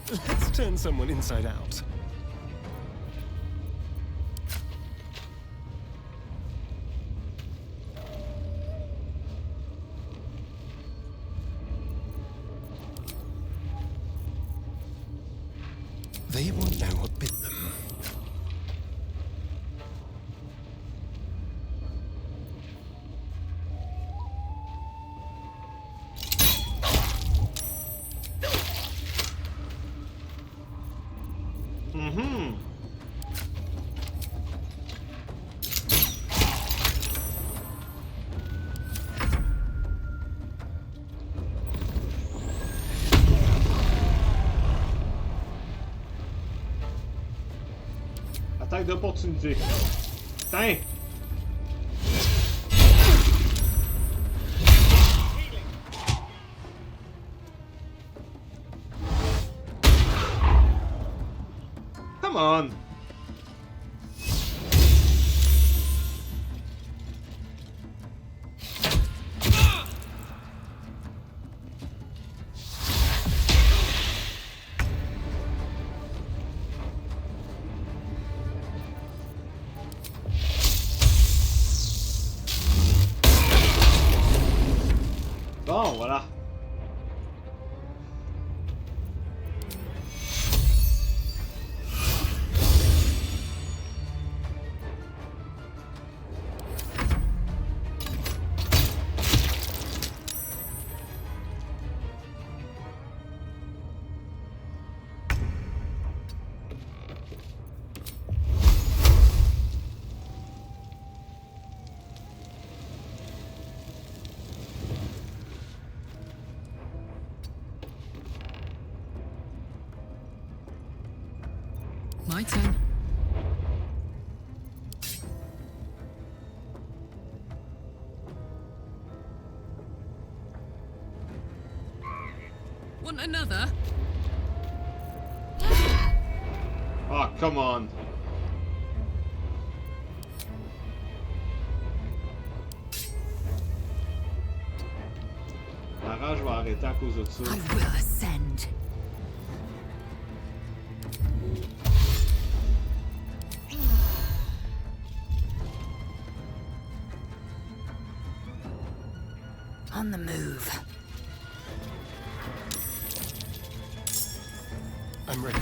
Let's turn someone inside out. They won't know what bit them. Bataille d'opportunité. Putain! Come on! Bon, voilà. My turn. Want another? Oh, come on. La rage va arrêter à cause de ça. I will ascend. On the move. I'm ready.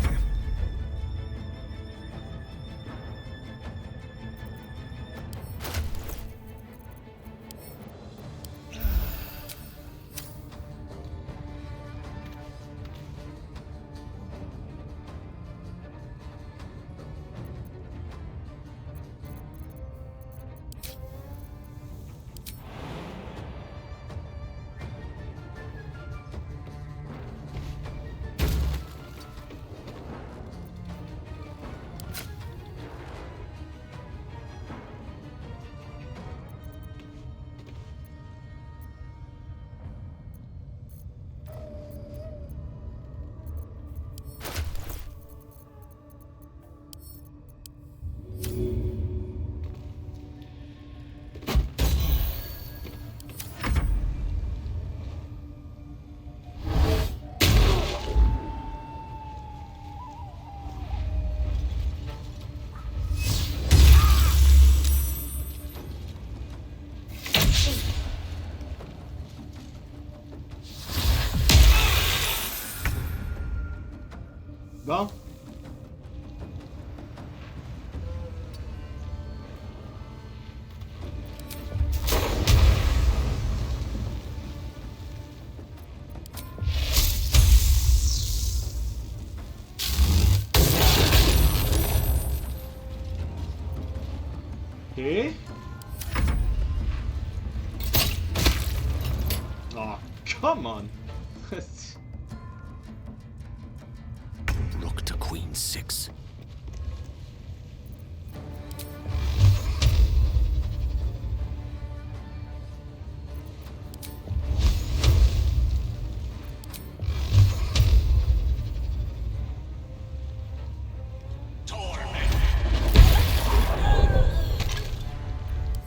Bon. Okay. Oh, come on. Rook to queen 6.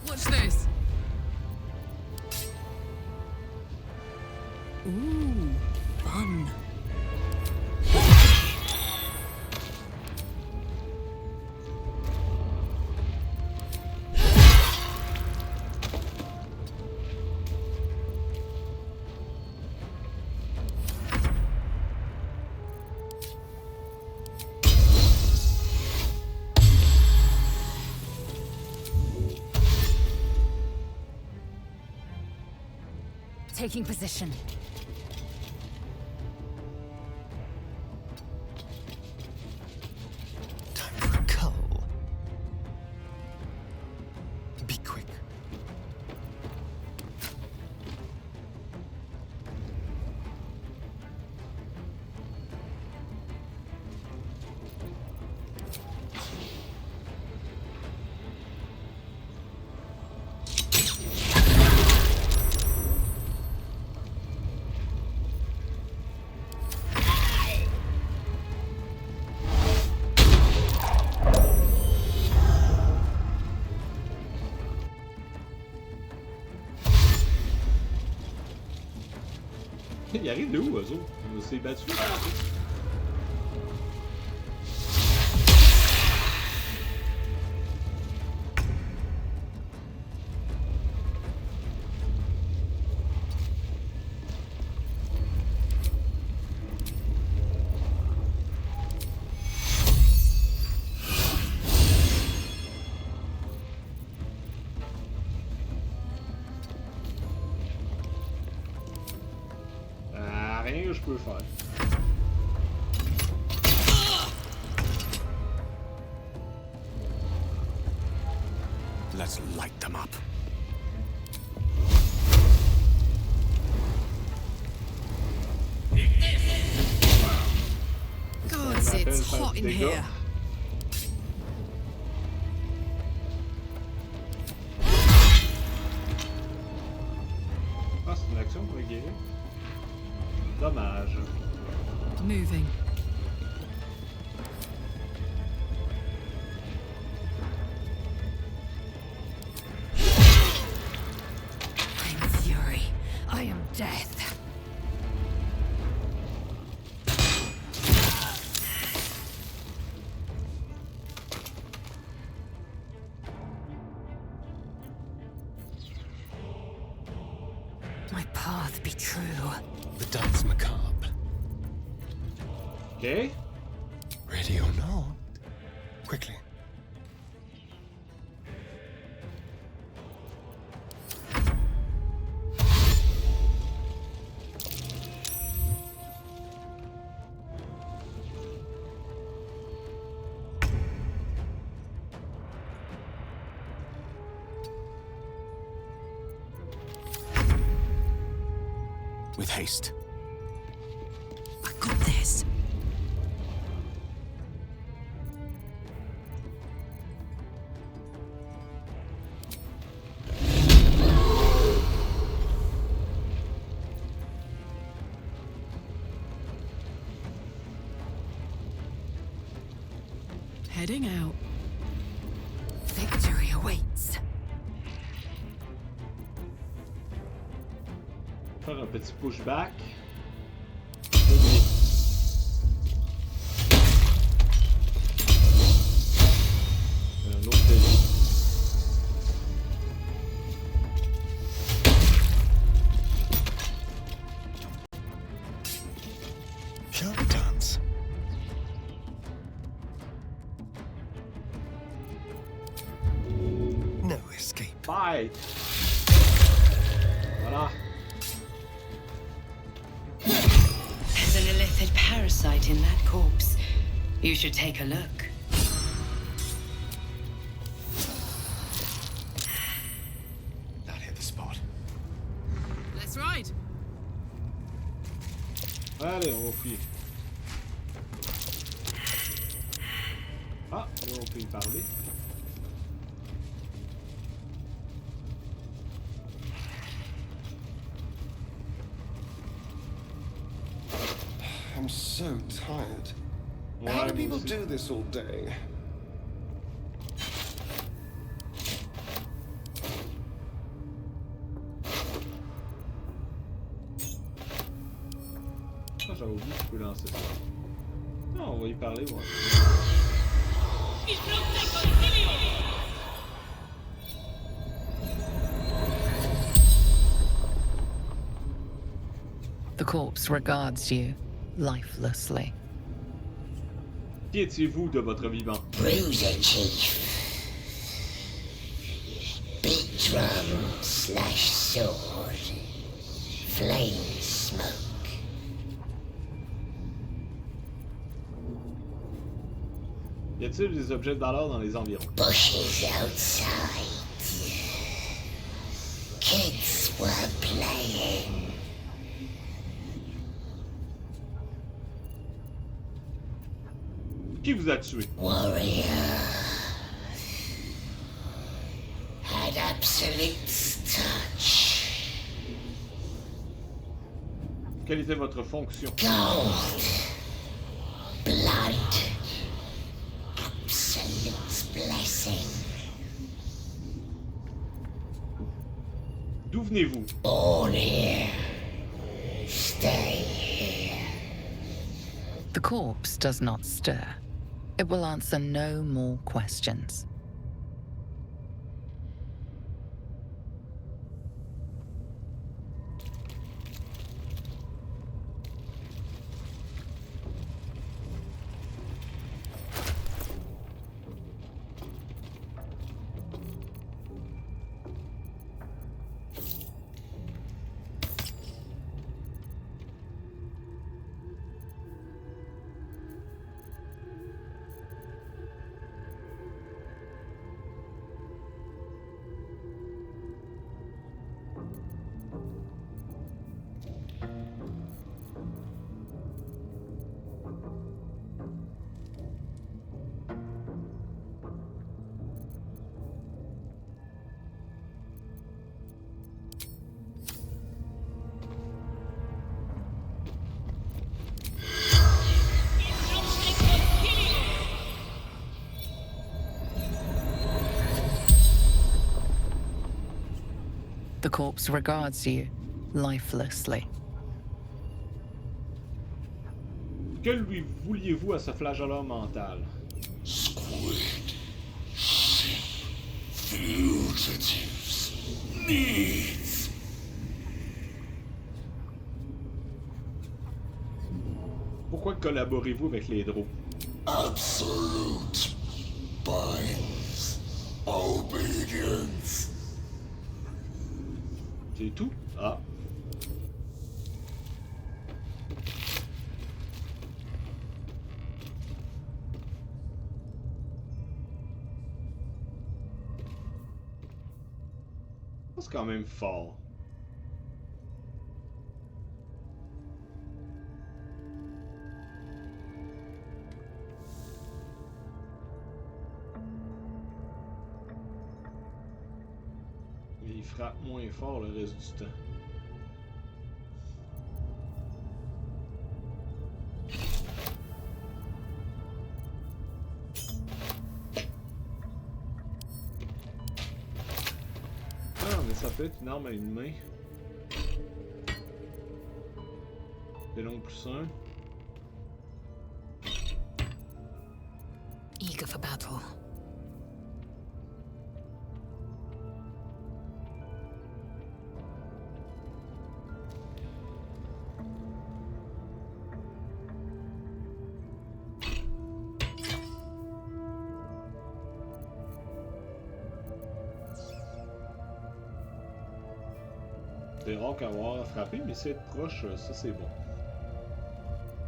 Watch this. Ooh, fun. Taking position. Time for a cull. Be quick. Il arrive de où, eux autres? On s'est battu. Rien que je peux faire. Let's light them up. Gods, it's hot in here. Ah, c'est une action pour le guérir. Dommage. Moving. I'm fury. I am death. My path be true. The dance macabre. Okay. Ready or not? Quickly. With haste. I got this. Heading out. Victory awaits. Faire un petit pushback. Un autre délit. Shall we dance? No escape. Bye. Voilà. There's an illithid parasite in that corpse. You should take a look. That hit the spot. Let's ride. Allez, on va fouiller. Ah, là on peut y parler. I'm so tired. Ouais, How do moi people aussi. do this all day? Ah, j'avais oublié que je peux lancer ça. Non, on va y parler, ouais. The corpse regards you lifelessly. Qui étiez-vous de votre vivant? Bruiser chief. Big drum slash sword. Flame smoke. Y a-t-il des objets de valeur dans les environs? Bushes outside. Kids were playing. Qui vous a tué? Warrior. Had absolute touch. Quelle était votre fonction? Gold. Blood. Absolute blessing. D'où venez-vous? Born here. stay here. The corpse does not stir. It will answer no more questions. The corpse regards you lifelessly. Que lui vouliez-vous à ce flageolant mental? Squid. Fugitives. Needs. Pourquoi collaborez-vous avec les drôles? Absolute. Binds. Obedience. C'est tout? Ah. C'est quand même fort. Mais il frappe moins fort le reste du temps. Ça peut être une arme à une main. C'est long plus un. Eager for battle. C'est rare qu'avoir à frapper, mais c'est être proche, ça c'est bon.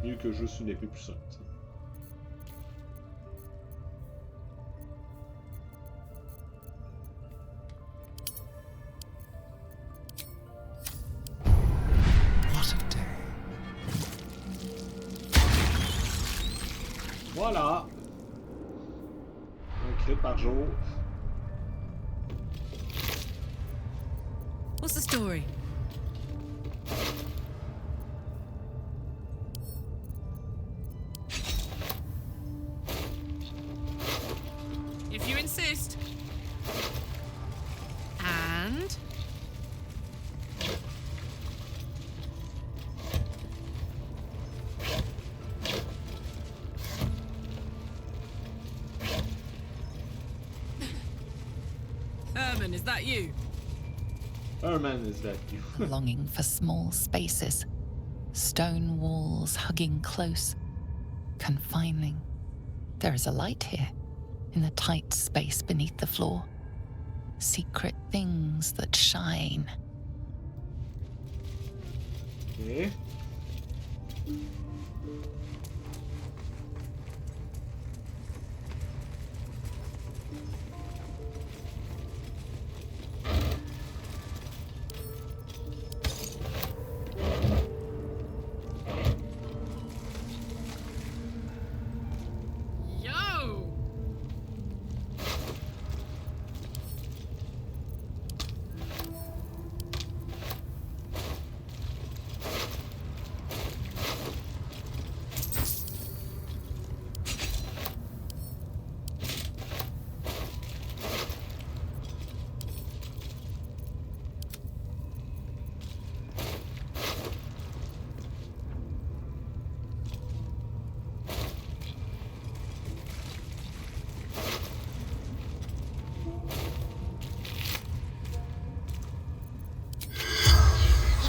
Mieux que juste une épée puissante. Voilà! Un crit par jour. What's the story? If you insist. And? Herman, is that you? Herman, is that you? Longing for small spaces, stone walls hugging close, confining. There is a light here, in the tight space beneath the floor. Secret things that shine. Okay.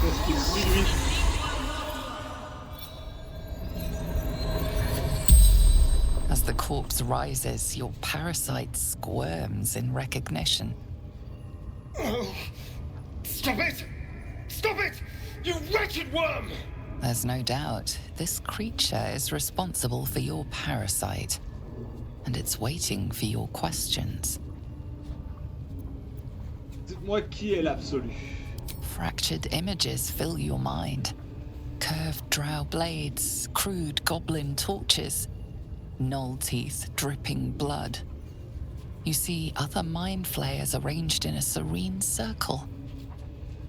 Qu'est-ce qu'il dit, lui? As the corpse rises, your parasite squirms in recognition. Oh. Stop it! Stop it! You wretched worm! There's no doubt this creature is responsible for your parasite, and it's waiting for your questions. Dites-moi qui est l'absolu. Fractured images fill your mind. Curved drow blades, crude goblin torches, gnoll teeth dripping blood. You see other mind flayers arranged in a serene circle.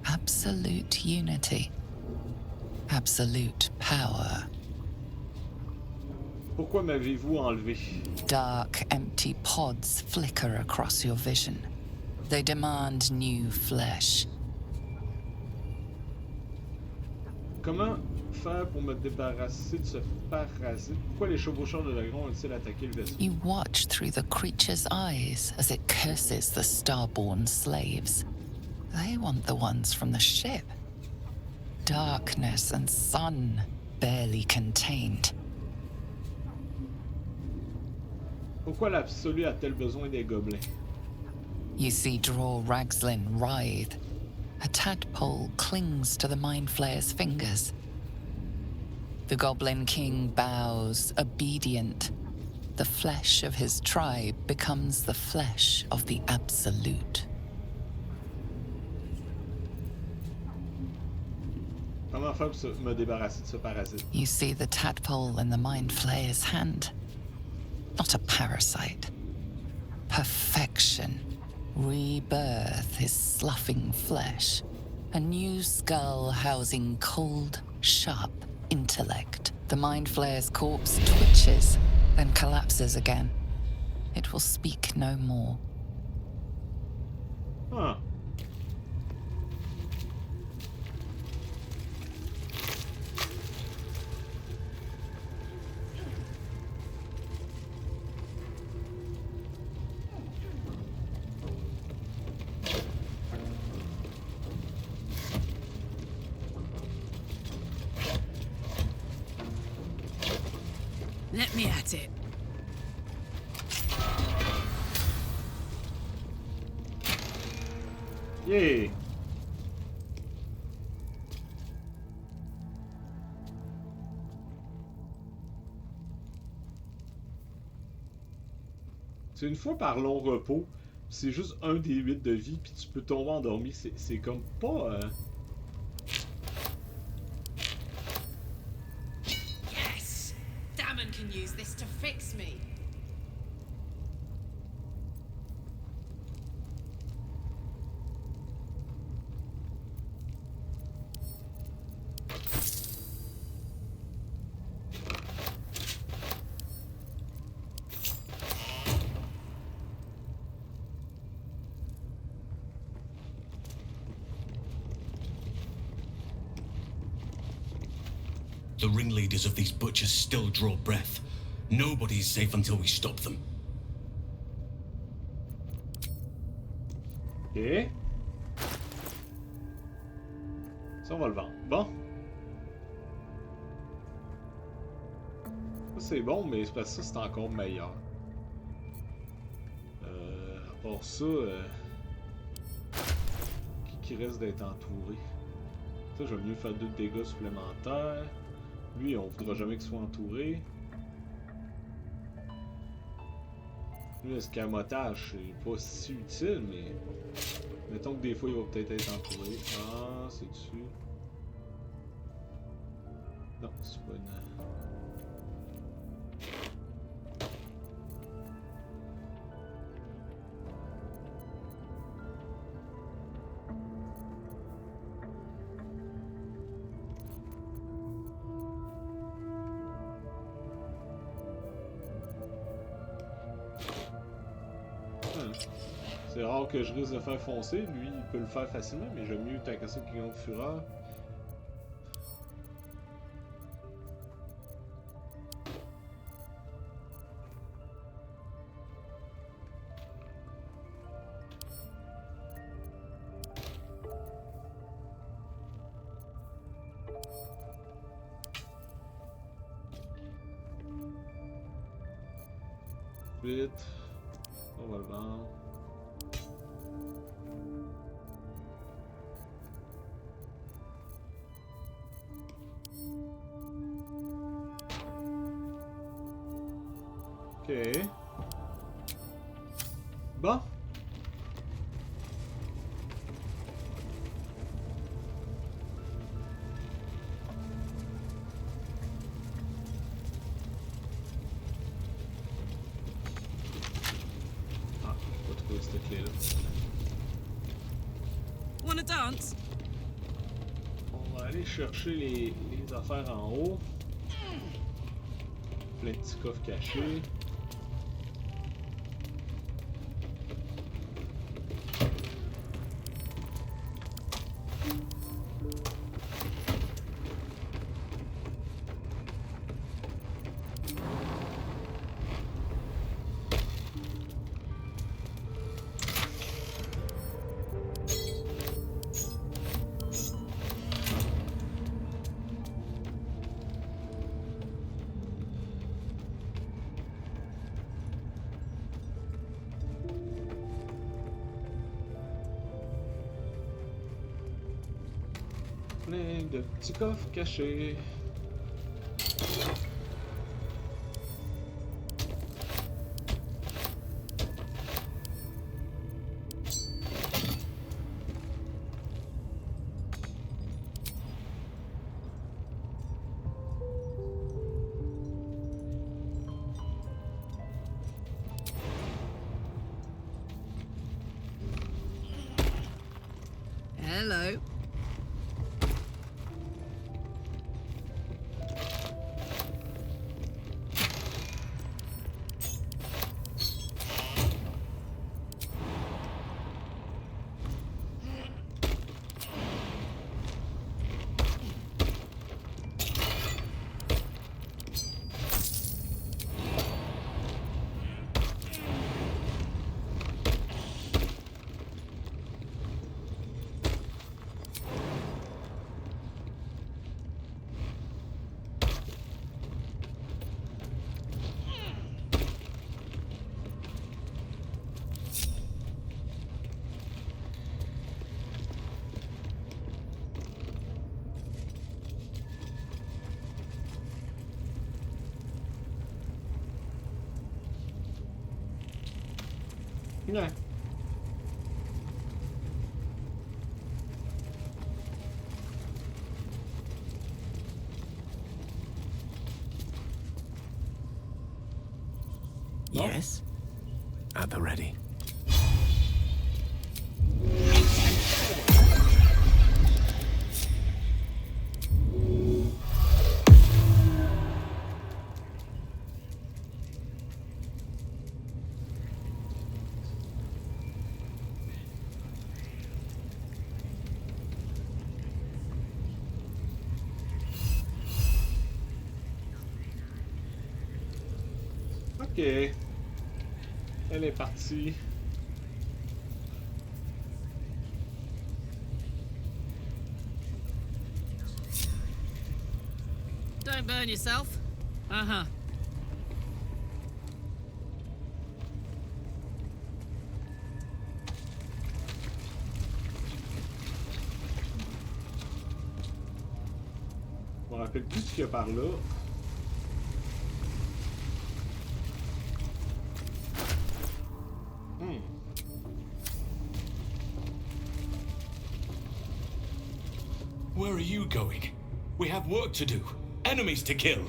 Absolute unity. Absolute power. Pourquoi m'avez-vous enlevé? Dark, empty pods flicker across your vision. They demand new flesh. Comment faire pour me débarrasser de ce parasite? Pourquoi les chevaucheurs de dragon ont-ils attaqué le vaisseau? You watch through the creature's eyes as it curses the starborn slaves. They want the ones from the ship. Darkness and sun, barely contained. Pourquoi l'absolu a-t-elle besoin des gobelins? You see Draw Ragslin writhe. A tadpole clings to the mind flayer's fingers. The Goblin King bows, obedient. The flesh of his tribe becomes the flesh of the Absolute. Comment faire pour me débarrasser de ce parasite? You see the tadpole in the mind flayer's hand. Not a parasite. Perfection. Rebirth his sloughing flesh. A new skull housing cold, sharp intellect. The mind flayer's corpse twitches, then collapses again. It will speak no more. Huh. Let me at it. Yeah. C'est une fois par long repos, c'est juste un des 8 de vie, puis tu peux tomber endormi, c'est comme pas... Yes! Damon can use this to fix me. The ringleaders of these butchers still draw breath. Nobody's safe until we stop them. Ok. Ça, on va le vendre. Bon. Ça, c'est bon, mais c'est parce que ça, c'est encore meilleur. À part ça, qui reste d'être entouré? Ça, je vais mieux faire 2 dégâts supplémentaires. Lui, on voudra jamais qu'il soit entouré. Lui, l'escamotage, c'est pas si utile, mais... Mettons que des fois, il va peut-être être entouré. Ah, c'est dessus. Non, c'est pas une... C'est rare que je risque de faire foncer. Lui, il peut le faire facilement, mais j'aime mieux taquer ça qui ont fureur. Vite. On va le vendre. Ok. Bon. Ah, faut pas trouver cette clé-là. Wanna dance? On va aller chercher les affaires en haut. Plein de petits coffres cachés. Plein de petits coffres cachés. Hello. Ouais. Yes? At the ready. Ok. Elle est partie. Don't burn yourself. Uh-huh. Je me rappelle plus ce qu'il y a par là. Where are you going? We have work to do. Enemies to kill.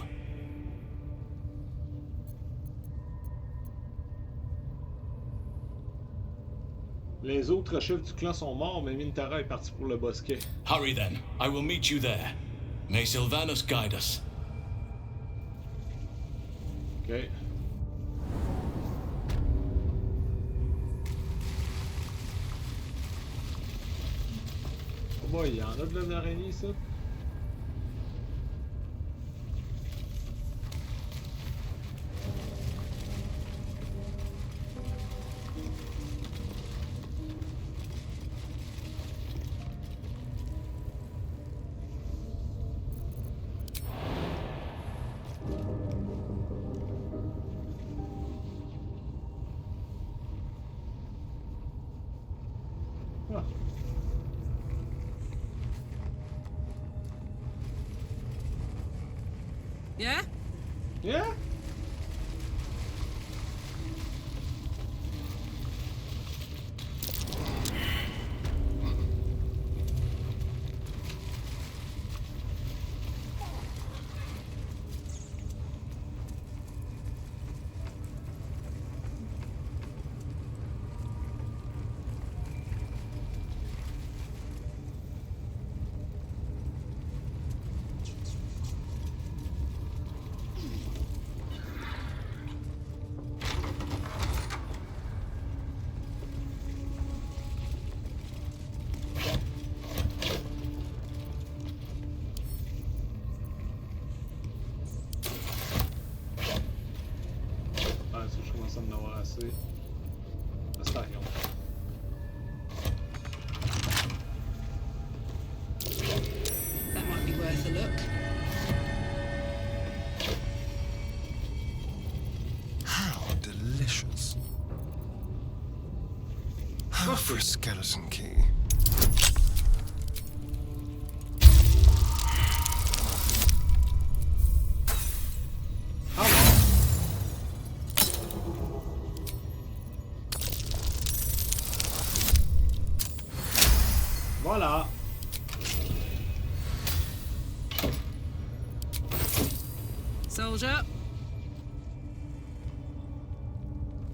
Les autres chefs du clan sont morts, mais Mintara est parti pour le bosquet. Hurry then. I will meet you there. May Sylvanus guide us. Ok. Oh boy, il y en a de l'araignée, ça. Yeah? Yeah? Je commence à en avoir assez. C'est pas rien. That might be worth a look. How delicious. How for a skeleton key. Voilà. Soldier.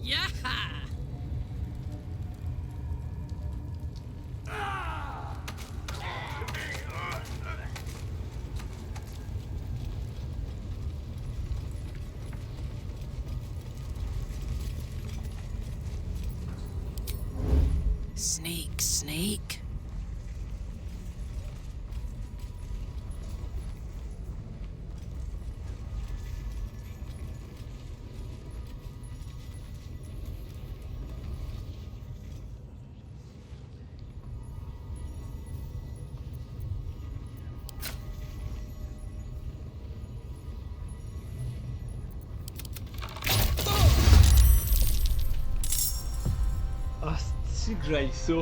Yeah. Sneak, sneak. Ah, c'est que j'aille ça.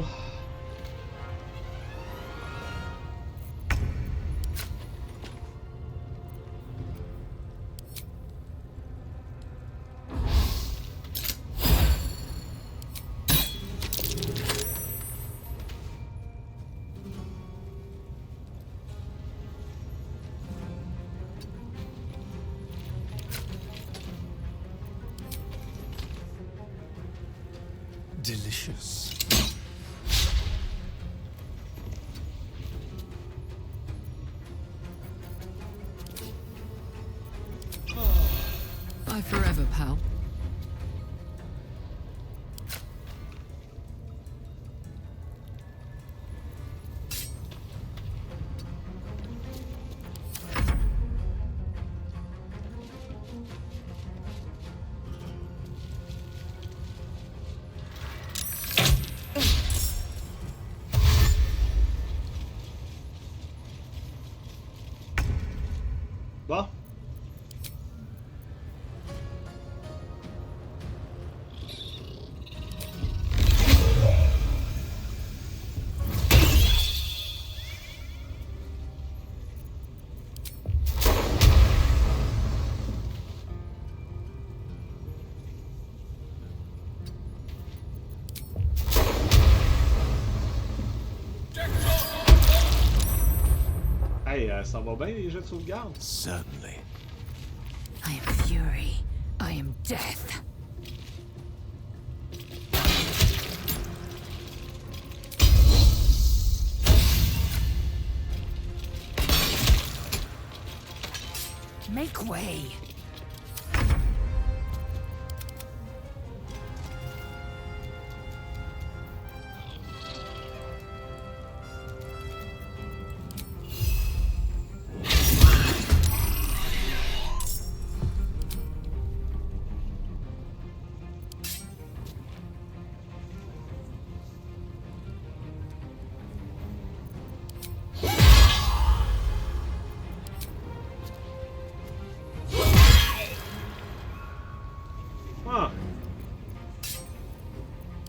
Delicious. Bye forever, pal. Bon. Hey, ça va bien les jeux de sauvegarde? Certainly. I am fury. I am death. Make way.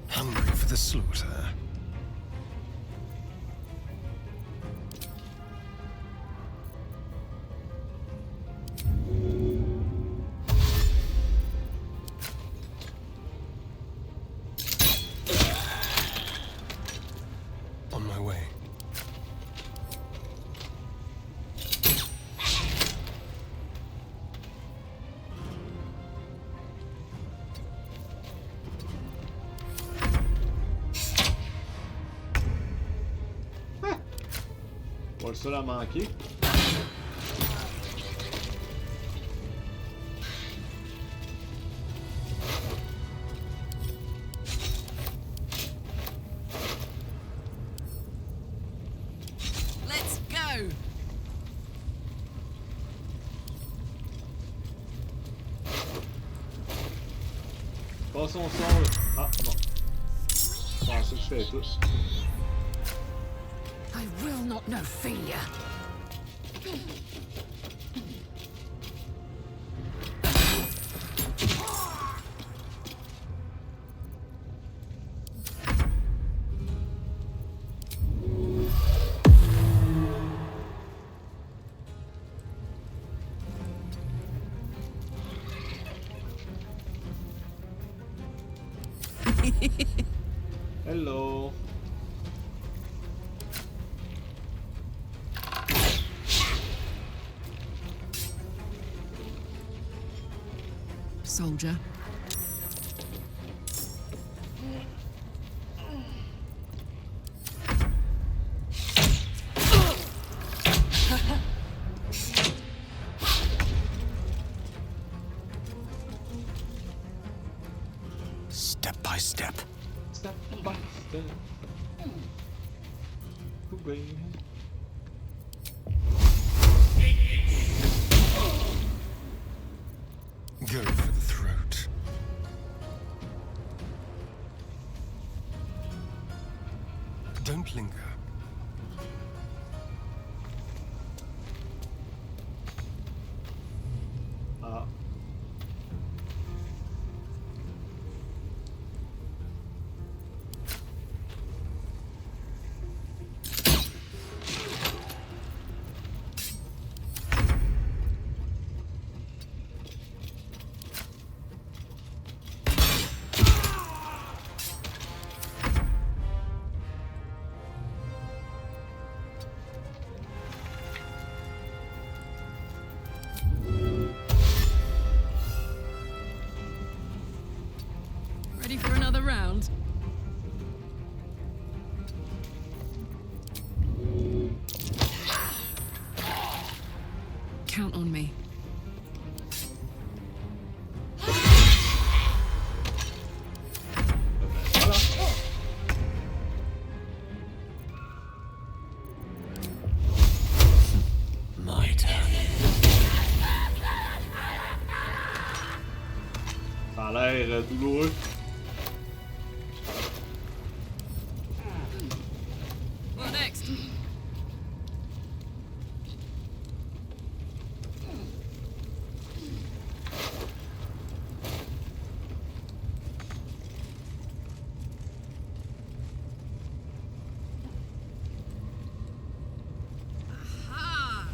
Hungry for the slaughter. Pas le seul à manquer. Let's go. Passons au sol. Ah, bon. Je pensais que je fais tout. I will not know failure. Hello. Soldier. Step by step. Step by step. Hooray. Go for the throat. Don't linger. Ah. Ready for another round? Count on me. My turn. Ça a l'air douloureux. What next? Aha!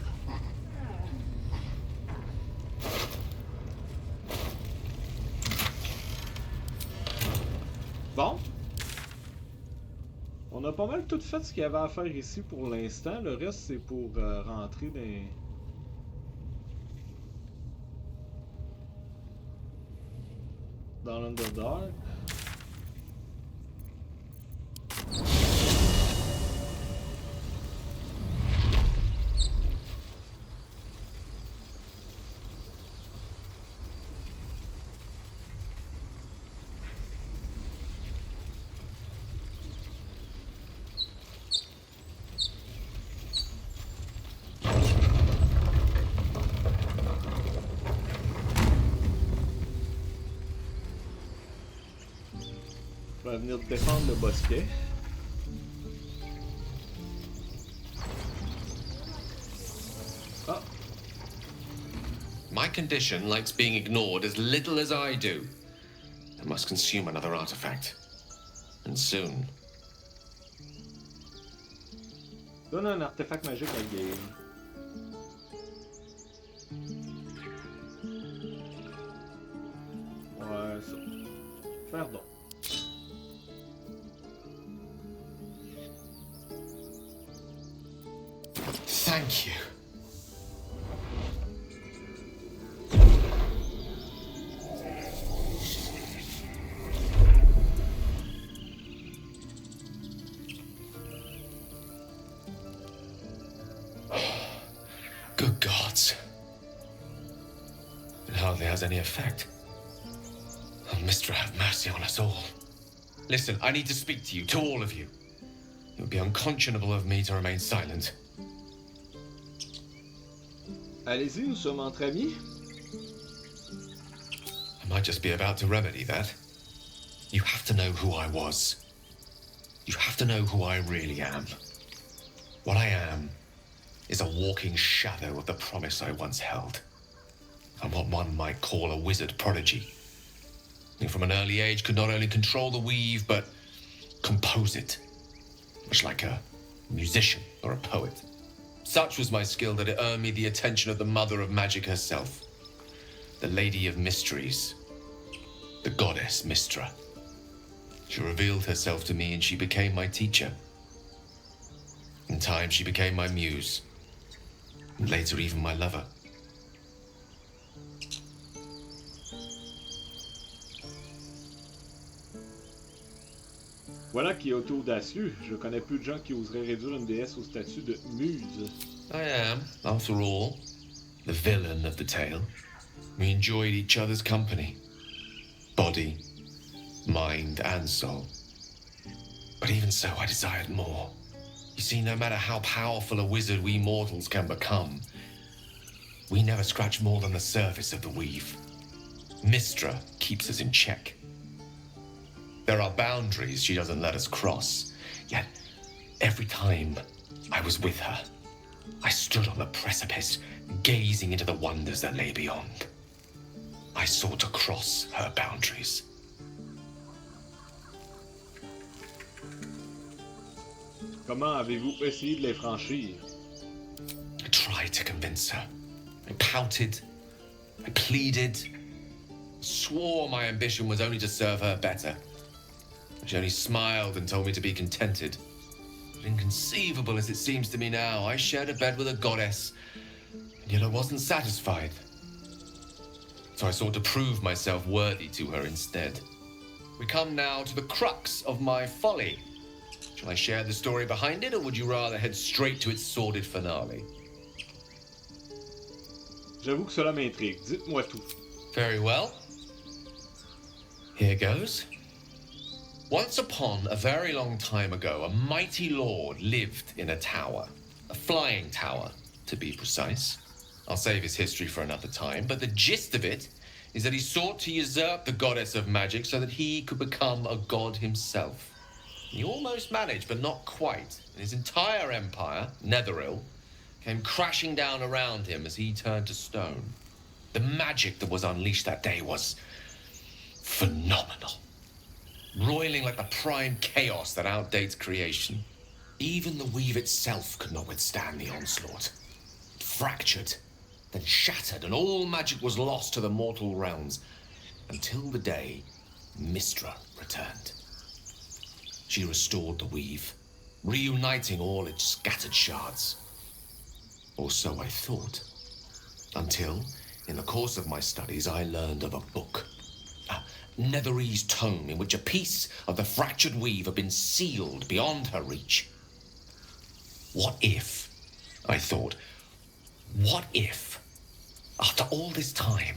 Bon. On a pas mal tout fait ce qu'il y avait à faire ici pour l'instant. Le reste, c'est pour rentrer dans l'Underdark. On va venir défendre le bosquet. Ah. My condition likes being ignored as little as I do. I must consume another artifact. And soon. Donne un artefact magique à Game. Ouais, ça. Faire donc. Thank you. Good gods. It hardly has any effect. Oh, Mistra, have mercy on us all. Listen, I need to speak to you, to all of you. It would be unconscionable of me to remain silent. Allez-y, nous sommes entre amis. I might just be about to remedy that. You have to know who I was. You have to know who I really am. What I am is a walking shadow of the promise I once held. I'm what one might call a wizard prodigy. Who from an early age could not only control the weave, but compose it. Much like a musician or a poet. Such was my skill that it earned me the attention of the mother of magic herself. The Lady of Mysteries. The goddess Mistra. She revealed herself to me and she became my teacher. In time, she became my muse. And later, even my lover. Voilà qui est auto-audacieux. Je connais peu de gens qui oseraient réduire une déesse au statut de muse. I am, after all, the villain of the tale. We enjoyed each other's company. Body, mind, and soul. But even so, I desired more. You see, no matter how powerful a wizard we mortals can become, we never scratch more than the surface of the weave. Mistra keeps us in check. There are boundaries she doesn't let us cross, yet every time I was with her, I stood on the precipice, gazing into the wonders that lay beyond. I sought to cross her boundaries. Comment avez-vous essayé de les franchir? I tried to convince her. I pouted. I pleaded. Swore my ambition was only to serve her better. She only smiled and told me to be contented. But inconceivable as it seems to me now, I shared a bed with a goddess, and yet I wasn't satisfied. So I sought to prove myself worthy to her instead. We come now to the crux of my folly. Shall I share the story behind it, or would you rather head straight to its sordid finale? J'avoue que cela m'intrigue. Dites-moi tout. Very well. Here goes. Once upon a very long time ago, a mighty lord lived in a tower. A flying tower, to be precise. I'll save his history for another time, but the gist of it is that he sought to usurp the goddess of magic so that he could become a god himself. He almost managed, but not quite. And his entire empire, Netheril, came crashing down around him as he turned to stone. The magic that was unleashed that day was phenomenal. Roiling like the prime chaos that outdates creation. Even the weave itself could not withstand the onslaught. It fractured, then shattered, and all magic was lost to the mortal realms, until the day Mistra returned. She restored the weave, reuniting all its scattered shards. Or so I thought. Until, in the course of my studies, I learned of a book. A Netherese tome in which a piece of the fractured weave had been sealed beyond her reach. What if, I thought, what if, after all this time,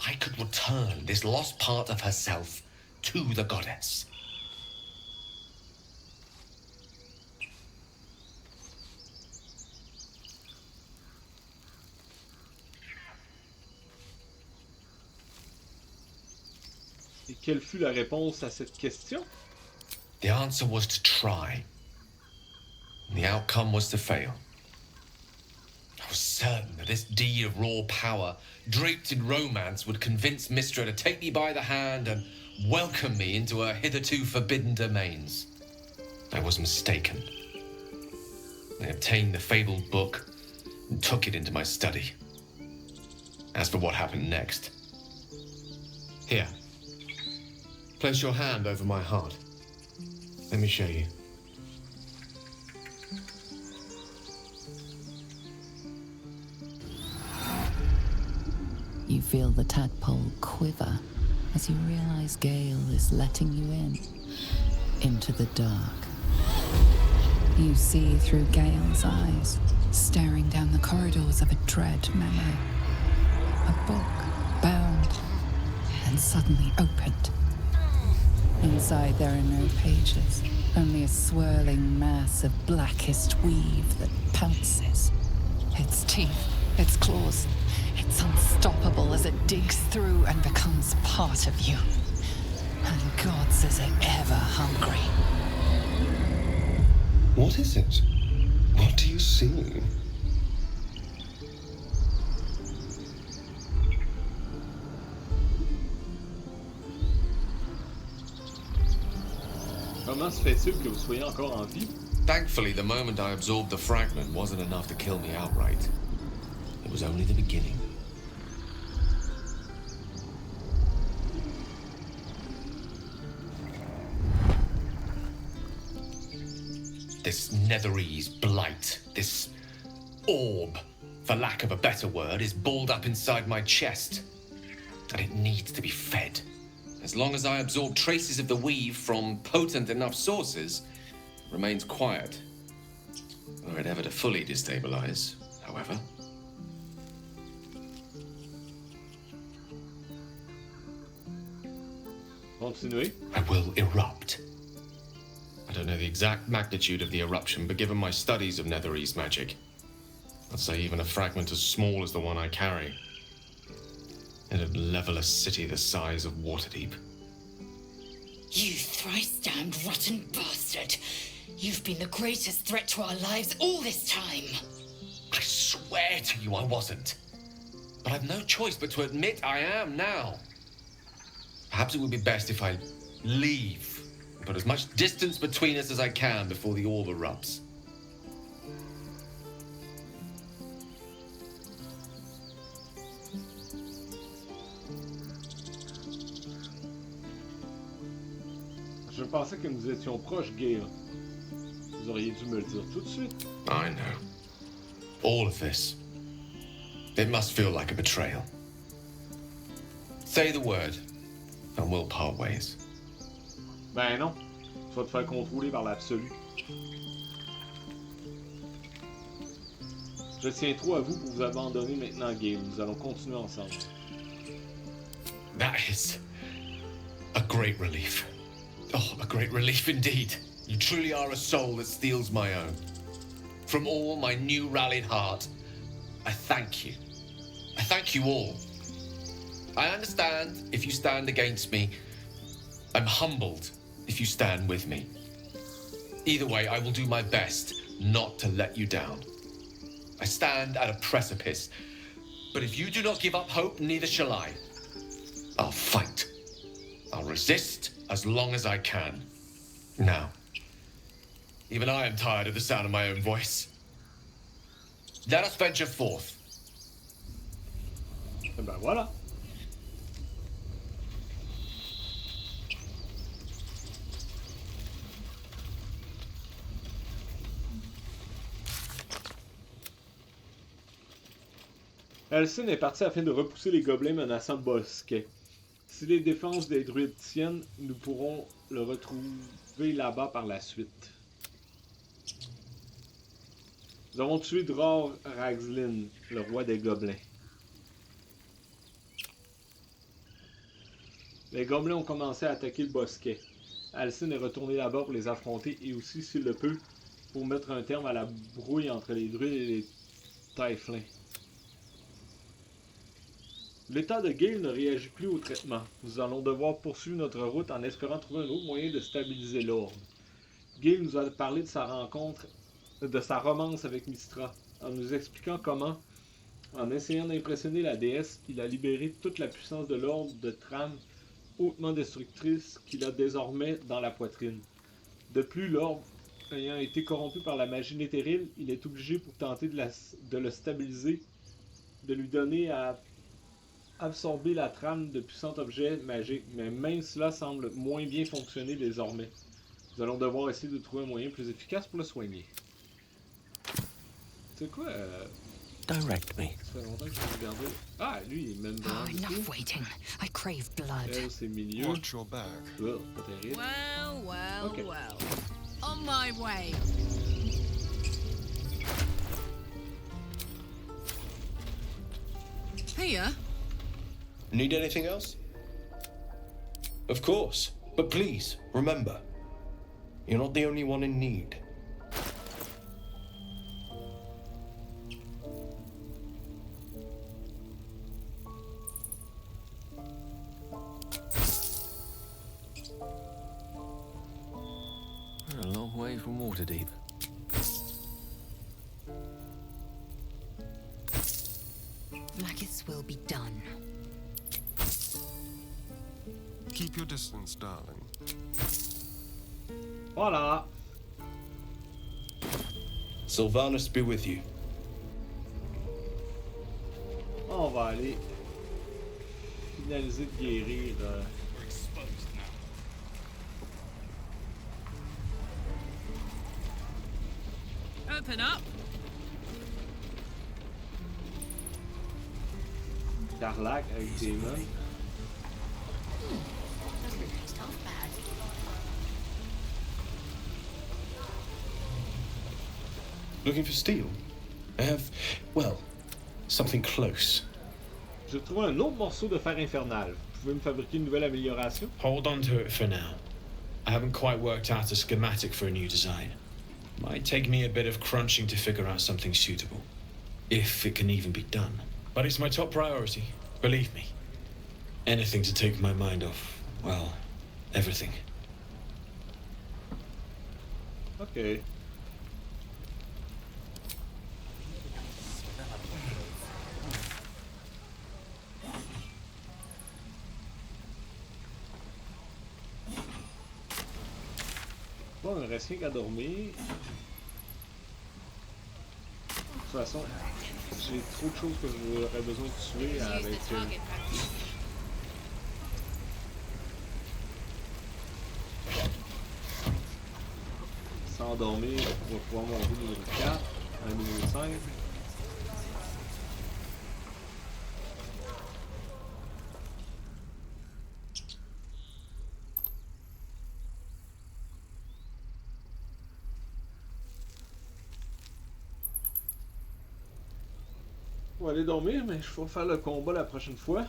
I could return this lost part of herself to the goddess? Et quelle fut la réponse à cette question? The answer was to try. The outcome was to fail. I was certain that this deed of raw power, draped in romance, would convince Mistra to take me by the hand and welcome me into her hitherto forbidden domains. I was mistaken. I obtained the fabled book and took it into my study. As for what happened next, here. Place your hand over my heart. Let me show you. You feel the tadpole quiver as you realize Gale is letting you in, into the dark. You see through Gale's eyes, staring down the corridors of a dread memory. A book, bound, and suddenly opened. Inside there are no pages, only a swirling mass of blackest weave that pounces. Its teeth, its claws, it's unstoppable as it digs through and becomes part of you. And gods, is it ever hungry. What is it? What do you see? Comment se fait-il que vous soyez encore en vie? Thankfully, the moment I absorbed the fragment wasn't enough to kill me outright. It was only the beginning. This Netherese blight, this orb, for lack of a better word, is balled up inside my chest. And it needs to be fed. As long as I absorb traces of the weave from potent enough sources, it remains quiet. Were it ever to fully destabilize, however. Continuez. I will erupt. I don't know the exact magnitude of the eruption, but given my studies of Netherese magic, I'd say even a fragment as small as the one I carry, it'd level a city the size of Waterdeep. You thrice-damned rotten bastard! You've been the greatest threat to our lives all this time! I swear to you I wasn't. But I've no choice but to admit I am now. Perhaps it would be best if I leave and put as much distance between us as I can before the orb erupts. Je pensais que nous étions proches, Gale. Vous auriez dû me le dire tout de suite. I know. All of this. It must feel like a betrayal. Say the word, and we'll part ways. Ben non. Tu vas te faire contrôler par l'absolu. Je tiens trop à vous pour vous abandonner maintenant, Gale. Nous allons continuer ensemble. That is a great relief. Oh, a great relief indeed. You truly are a soul that steals my own. From all my new rallied heart, I thank you. I thank you all. I understand if you stand against me. I'm humbled if you stand with me. Either way, I will do my best not to let you down. I stand at a precipice, but if you do not give up hope, neither shall I. I'll fight. I'll resist as long as I can. Now, even I am tired of the sound of my own voice. Let us venture forth. Et ben voilà. Alcine est parti afin de repousser les gobelins menaçant Bosquet. Si les défenses des druides tiennent, nous pourrons le retrouver là-bas par la suite. Nous avons tué Dror Ragzlin, le roi des gobelins. Les gobelins ont commencé à attaquer le bosquet. Alcine est retourné là-bas pour les affronter et aussi, s'il le peut, pour mettre un terme à la brouille entre les druides et les taiflins. L'état de Gale ne réagit plus au traitement. Nous allons devoir poursuivre notre route en espérant trouver un autre moyen de stabiliser l'ordre. Gale nous a parlé de sa rencontre, de sa romance avec Mystra, en nous expliquant comment, en essayant d'impressionner la déesse, il a libéré toute la puissance de l'ordre de trames hautement destructrices qu'il a désormais dans la poitrine. De plus, l'ordre ayant été corrompu par la magie néthérile, il est obligé pour tenter de le stabiliser, de lui donner à absorber la trame de puissants objets magiques, mais même cela semble moins bien fonctionner désormais. Nous allons devoir essayer de trouver un moyen plus efficace pour le soigner. C'est quoi Direct me. Ça fait longtemps que je l'ai regardé. Ah, lui, il est même dans enough waiting. I crave blood. Elle, c'est milieu. Watch your back. Oh, pas terrible. Well, well, Okay. well. On my way. here. Need anything else? Of course, but please, remember, you're not the only one in need. We're a long way from Waterdeep. Magus will be done. Keep your distance, darling. Voilà. Sylvanus be with you. On va aller finaliser de guérir. Open up. Karlach avec Damon. Looking for steel? I have, well, something close. J'ai trouvé un autre morceau de fer infernal. Vous pouvez me fabriquer une nouvelle amélioration? Hold on to it for now. I haven't quite worked out a schematic for a new design. Might take me a bit of crunching to figure out something suitable. If it can even be done. But it's my top priority, believe me. Anything to take my mind off, well, everything. Ok. Bon, il me reste rien qu'à dormir. De toute façon, j'ai trop de choses que j'aurais besoin de tuer avec... Sans dormir pour pouvoir monter niveau 4 à niveau 5. On va aller dormir, mais je vais faire le combat la prochaine fois.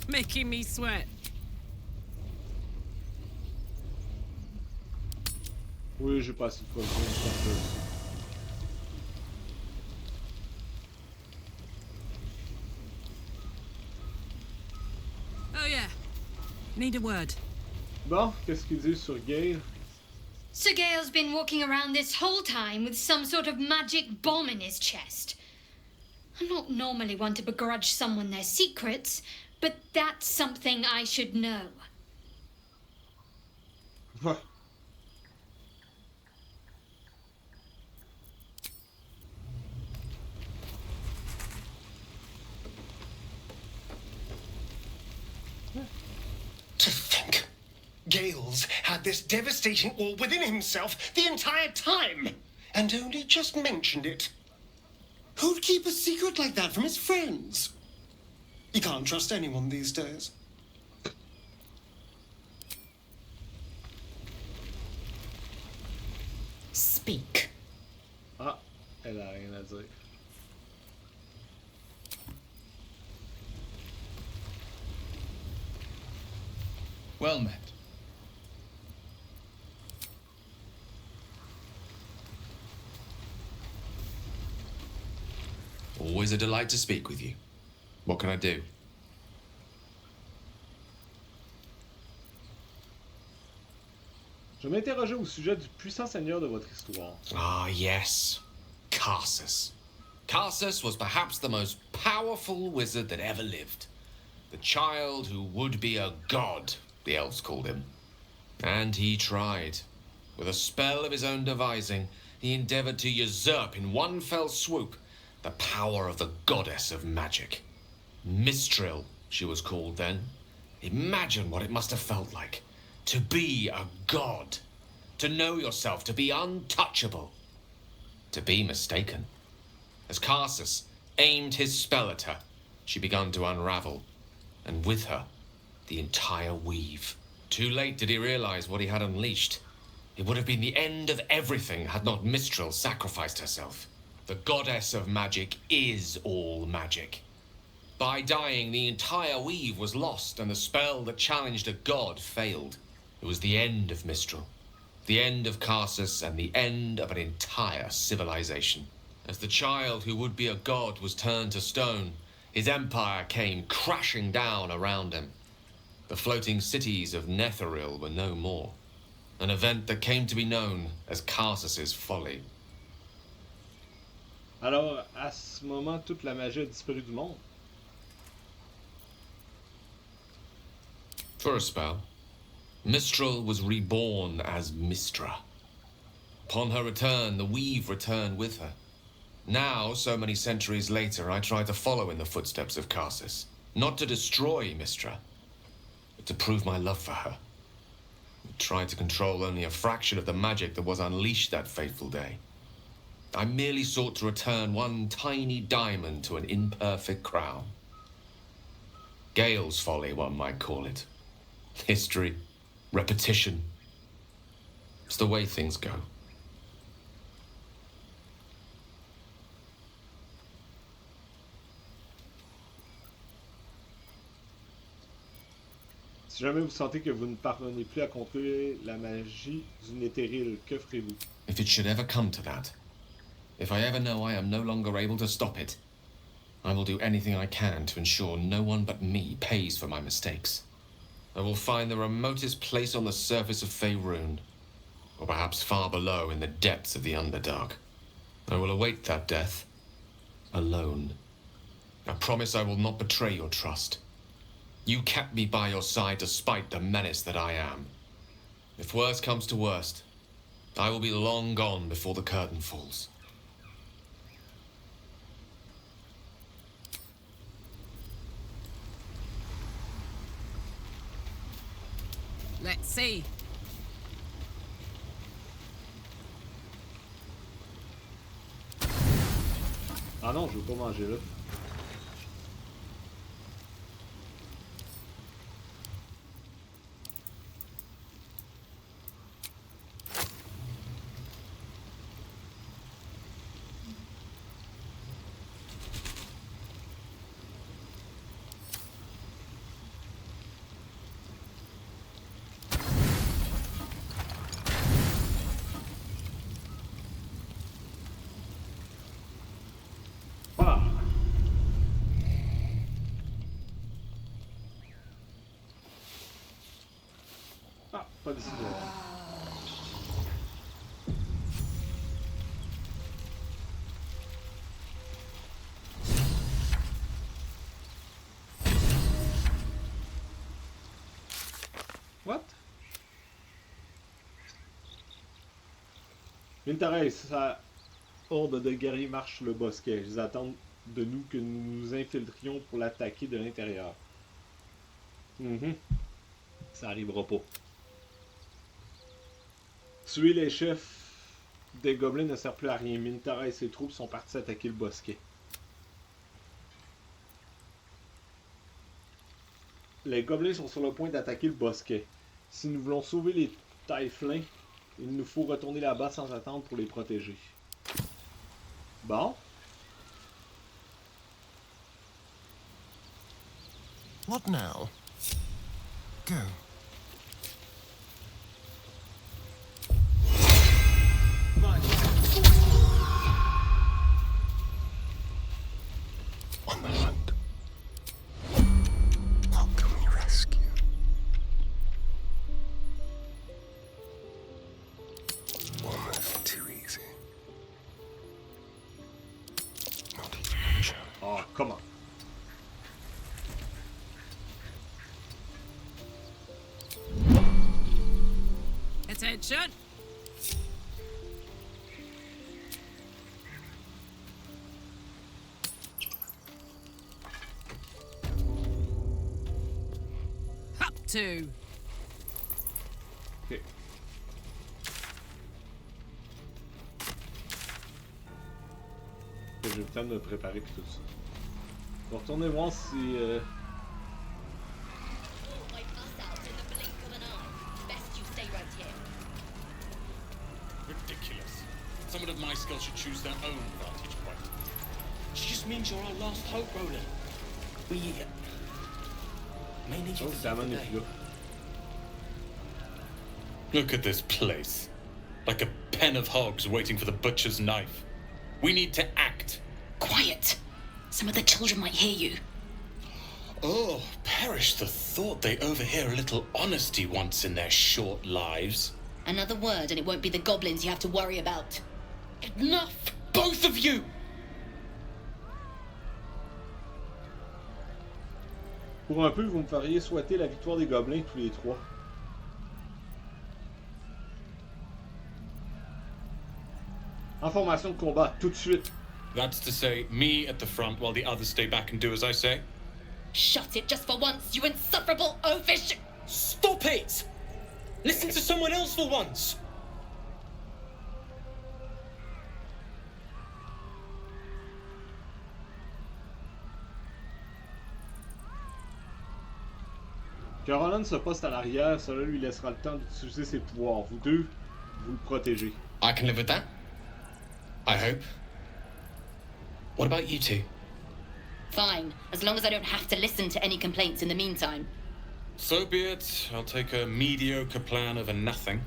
Making me sweat. Oui, j'ai pas assez de confiance. Oh yeah. Need a word. Bon, qu'est-ce qu'ils disent sur Gale? Sir Gale's been walking around this whole time with some sort of magic bomb in his chest. I'm not normally one to begrudge someone their secrets, but that's something I should know. What? To think, Gale's had this devastating war within himself the entire time, and only just mentioned it. Who'd keep a secret like that from his friends? You can't trust anyone these days. Speak. Ah, elle a rien à dire. Well met. Always a delight to speak with you. What can I do? Je m'interrogeais au sujet du puissant seigneur de votre histoire. Ah, yes. Karsus. Karsus was perhaps the most powerful wizard that ever lived. The child who would be a god, the elves called him. And he tried. With a spell of his own devising, he endeavored to usurp in one fell swoop the power of the goddess of magic. Mistril, she was called then. Imagine what it must have felt like. To be a god. To know yourself, to be untouchable. To be mistaken. As Karsus aimed his spell at her, she began to unravel, and with her, the entire weave. Too late did he realize what he had unleashed. It would have been the end of everything had not Mistral sacrificed herself. The goddess of magic is all magic. By dying, the entire weave was lost, and the spell that challenged a god failed. It was the end of Mistral, the end of Karsus, and the end of an entire civilization. As the child who would be a god was turned to stone, his empire came crashing down around him. The floating cities of Netheril were no more. An event that came to be known as Karsus's folly. Alors, à ce moment, toute la magie a disparu du monde. For a spell, Mistral was reborn as Mistra. Upon her return, the weave returned with her. Now, so many centuries later, I try to follow in the footsteps of Karsus. Not to destroy Mistra, but to prove my love for her. I tried to control only a fraction of the magic that was unleashed that fateful day. I merely sought to return one tiny diamond to an imperfect crown. Gale's folly, one might call it. History, repetition. It's the way things go. Si jamais vous sentez que vous ne parvenez plus à contrôler la magie du Netheril, que ferez-vous? If it should ever come to that, if I ever know I am no longer able to stop it, I will do anything I can to ensure no one but me pays for my mistakes. I will find the remotest place on the surface of Faerun, or perhaps far below in the depths of the Underdark. I will await that death, alone. I promise I will not betray your trust. You kept me by your side despite the menace that I am. If worst comes to worst, I will be long gone before the curtain falls. Let's see. Ah non, je veux pas manger là. Pas d'ici là. What? Mintares, sa horde de guerriers marche le bosquet. Ils attendent de nous que nous nous infiltrions pour l'attaquer de l'intérieur. Ça arrivera pas. Tuer les chefs des gobelins ne sert plus à rien. Mintara et ses troupes sont partis attaquer le bosquet. Les gobelins sont sur le point d'attaquer le bosquet. Si nous voulons sauver les tailflins, il nous faut retourner là-bas sans attendre pour les protéger. Bon. What now? Go. On the hunt. What can we rescue? Almost too easy. Not even a chance. Oh, come on. Attention. Up to. Ok. J'ai le temps de me préparer pour tout ça. On va retourner voir si... Ridiculous. Someone of my skill should choose their own vantage point. She just means you're our last hope, Roland. We may need you for the day. Look at this place. Like a pen of hogs waiting for the butcher's knife. We need to act. Quiet. Some of the children might hear you. Oh, perish the thought they overhear a little honesty once in their short lives. Another word and it won't be the goblins you have to worry about. Enough! Both of you! Pour un peu, vous me feriez souhaiter la victoire des gobelins tous les trois. En formation de combat, tout de suite. That's to say, me at the front while the others stay back and do as I say? Shut it just for once, you insufferable oafish! Stop it! Listen to someone else for once! Que Roland se poste à l'arrière, cela lui laissera le temps d'utiliser ses pouvoirs. Vous deux, vous le protégez. I can live with that. I hope. What about you two? Fine, as long as I don't have to listen to any complaints in the meantime. So be it. I'll take a mediocre plan over nothing.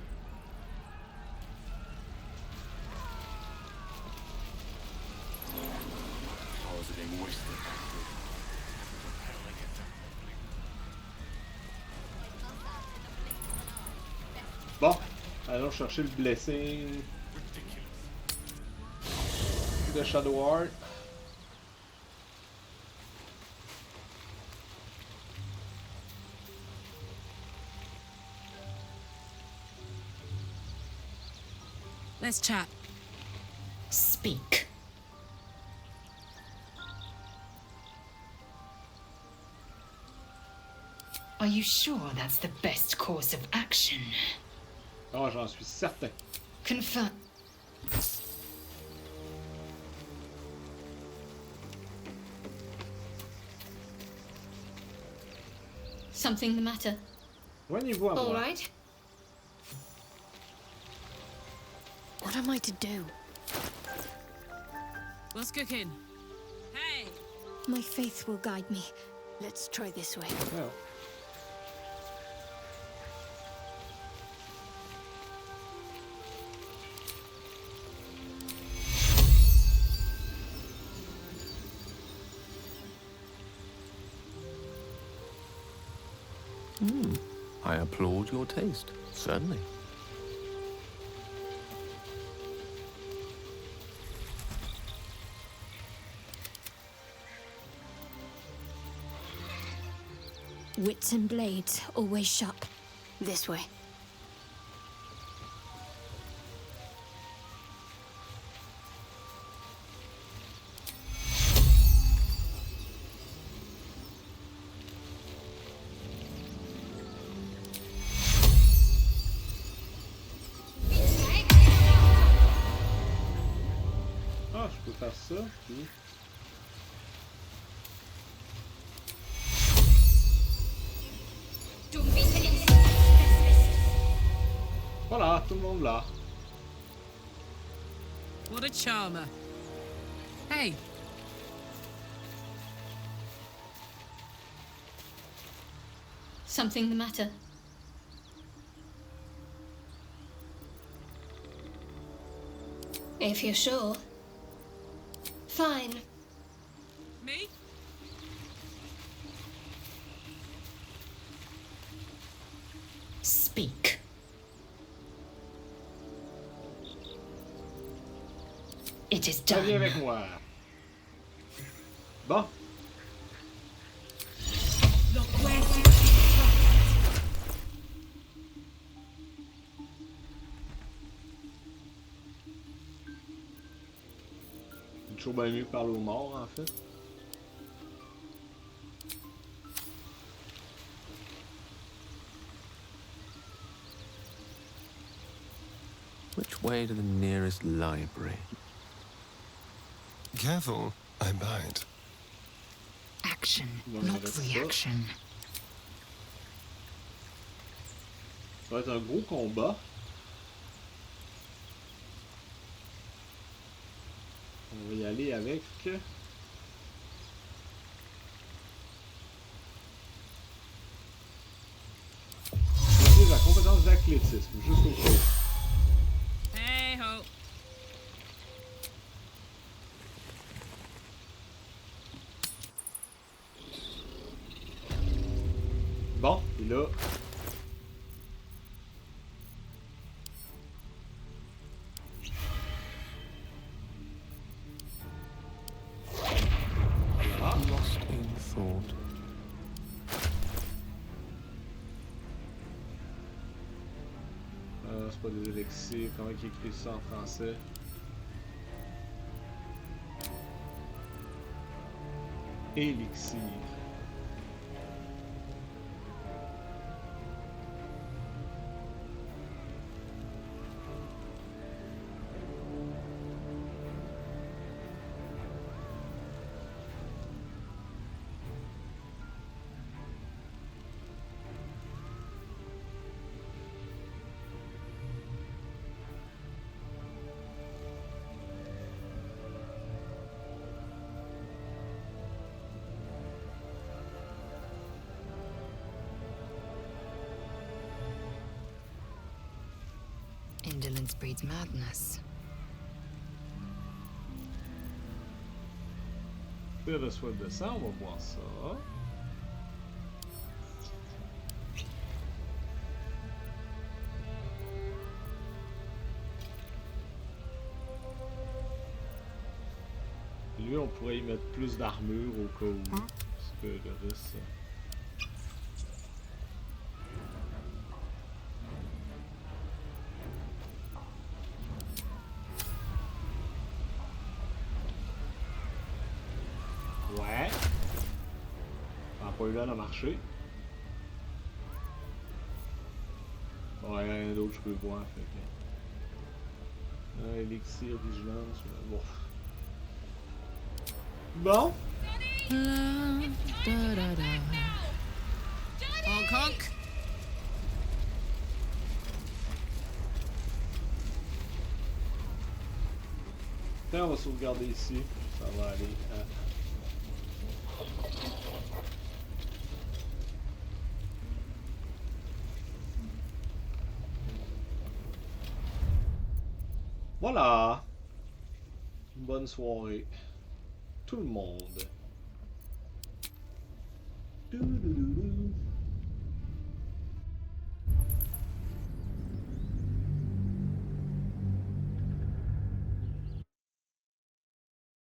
Bon, allons chercher le blessing de Shadow Heart. Let's chat. Speak. Are you sure that's the best course of action? Oh, j'en suis certain. Confirm. Something the matter? Joignez-vous à moi. All right. What am I to do? What's cooking? Hey! My faith will guide me. Let's try this way. Oh. I applaud your taste, certainly. Wits and blades, always sharp. This way. Ah, je peux faire ça, puis... Voilà, tout le monde là. What a charmer. Hey! Something the matter? If you're sure. Fine. Me? Speak. It is done. Viens avec moi. Bon. C'est toujours bien mieux que parler aux morts, en fait. Which way to the nearest library? Careful, I bite. action, Bon, not reste reaction. Ça va être un gros combat. On va y aller avec... Utilise la compétence d'athlétisme, juste au cas. Hey ho. Bon, et là... Lost in thought. C'est pas des élixirs, comment il écrit ça en français? Élixir. Indolence breeds madness. Il reçoit de ça, on va voir ça. Lui, on pourrait y mettre plus d'armure au cas où. Parce que le reste... Ouais. Ça n'a pas eu l'air de marcher. Ouais, rien d'autre je peux voir. Fait que... élixir, vigilance. Bon. Bon. Honk honk. On va sauvegarder ici. Ça va aller. Voilà. Bonne soirée. Tout le monde.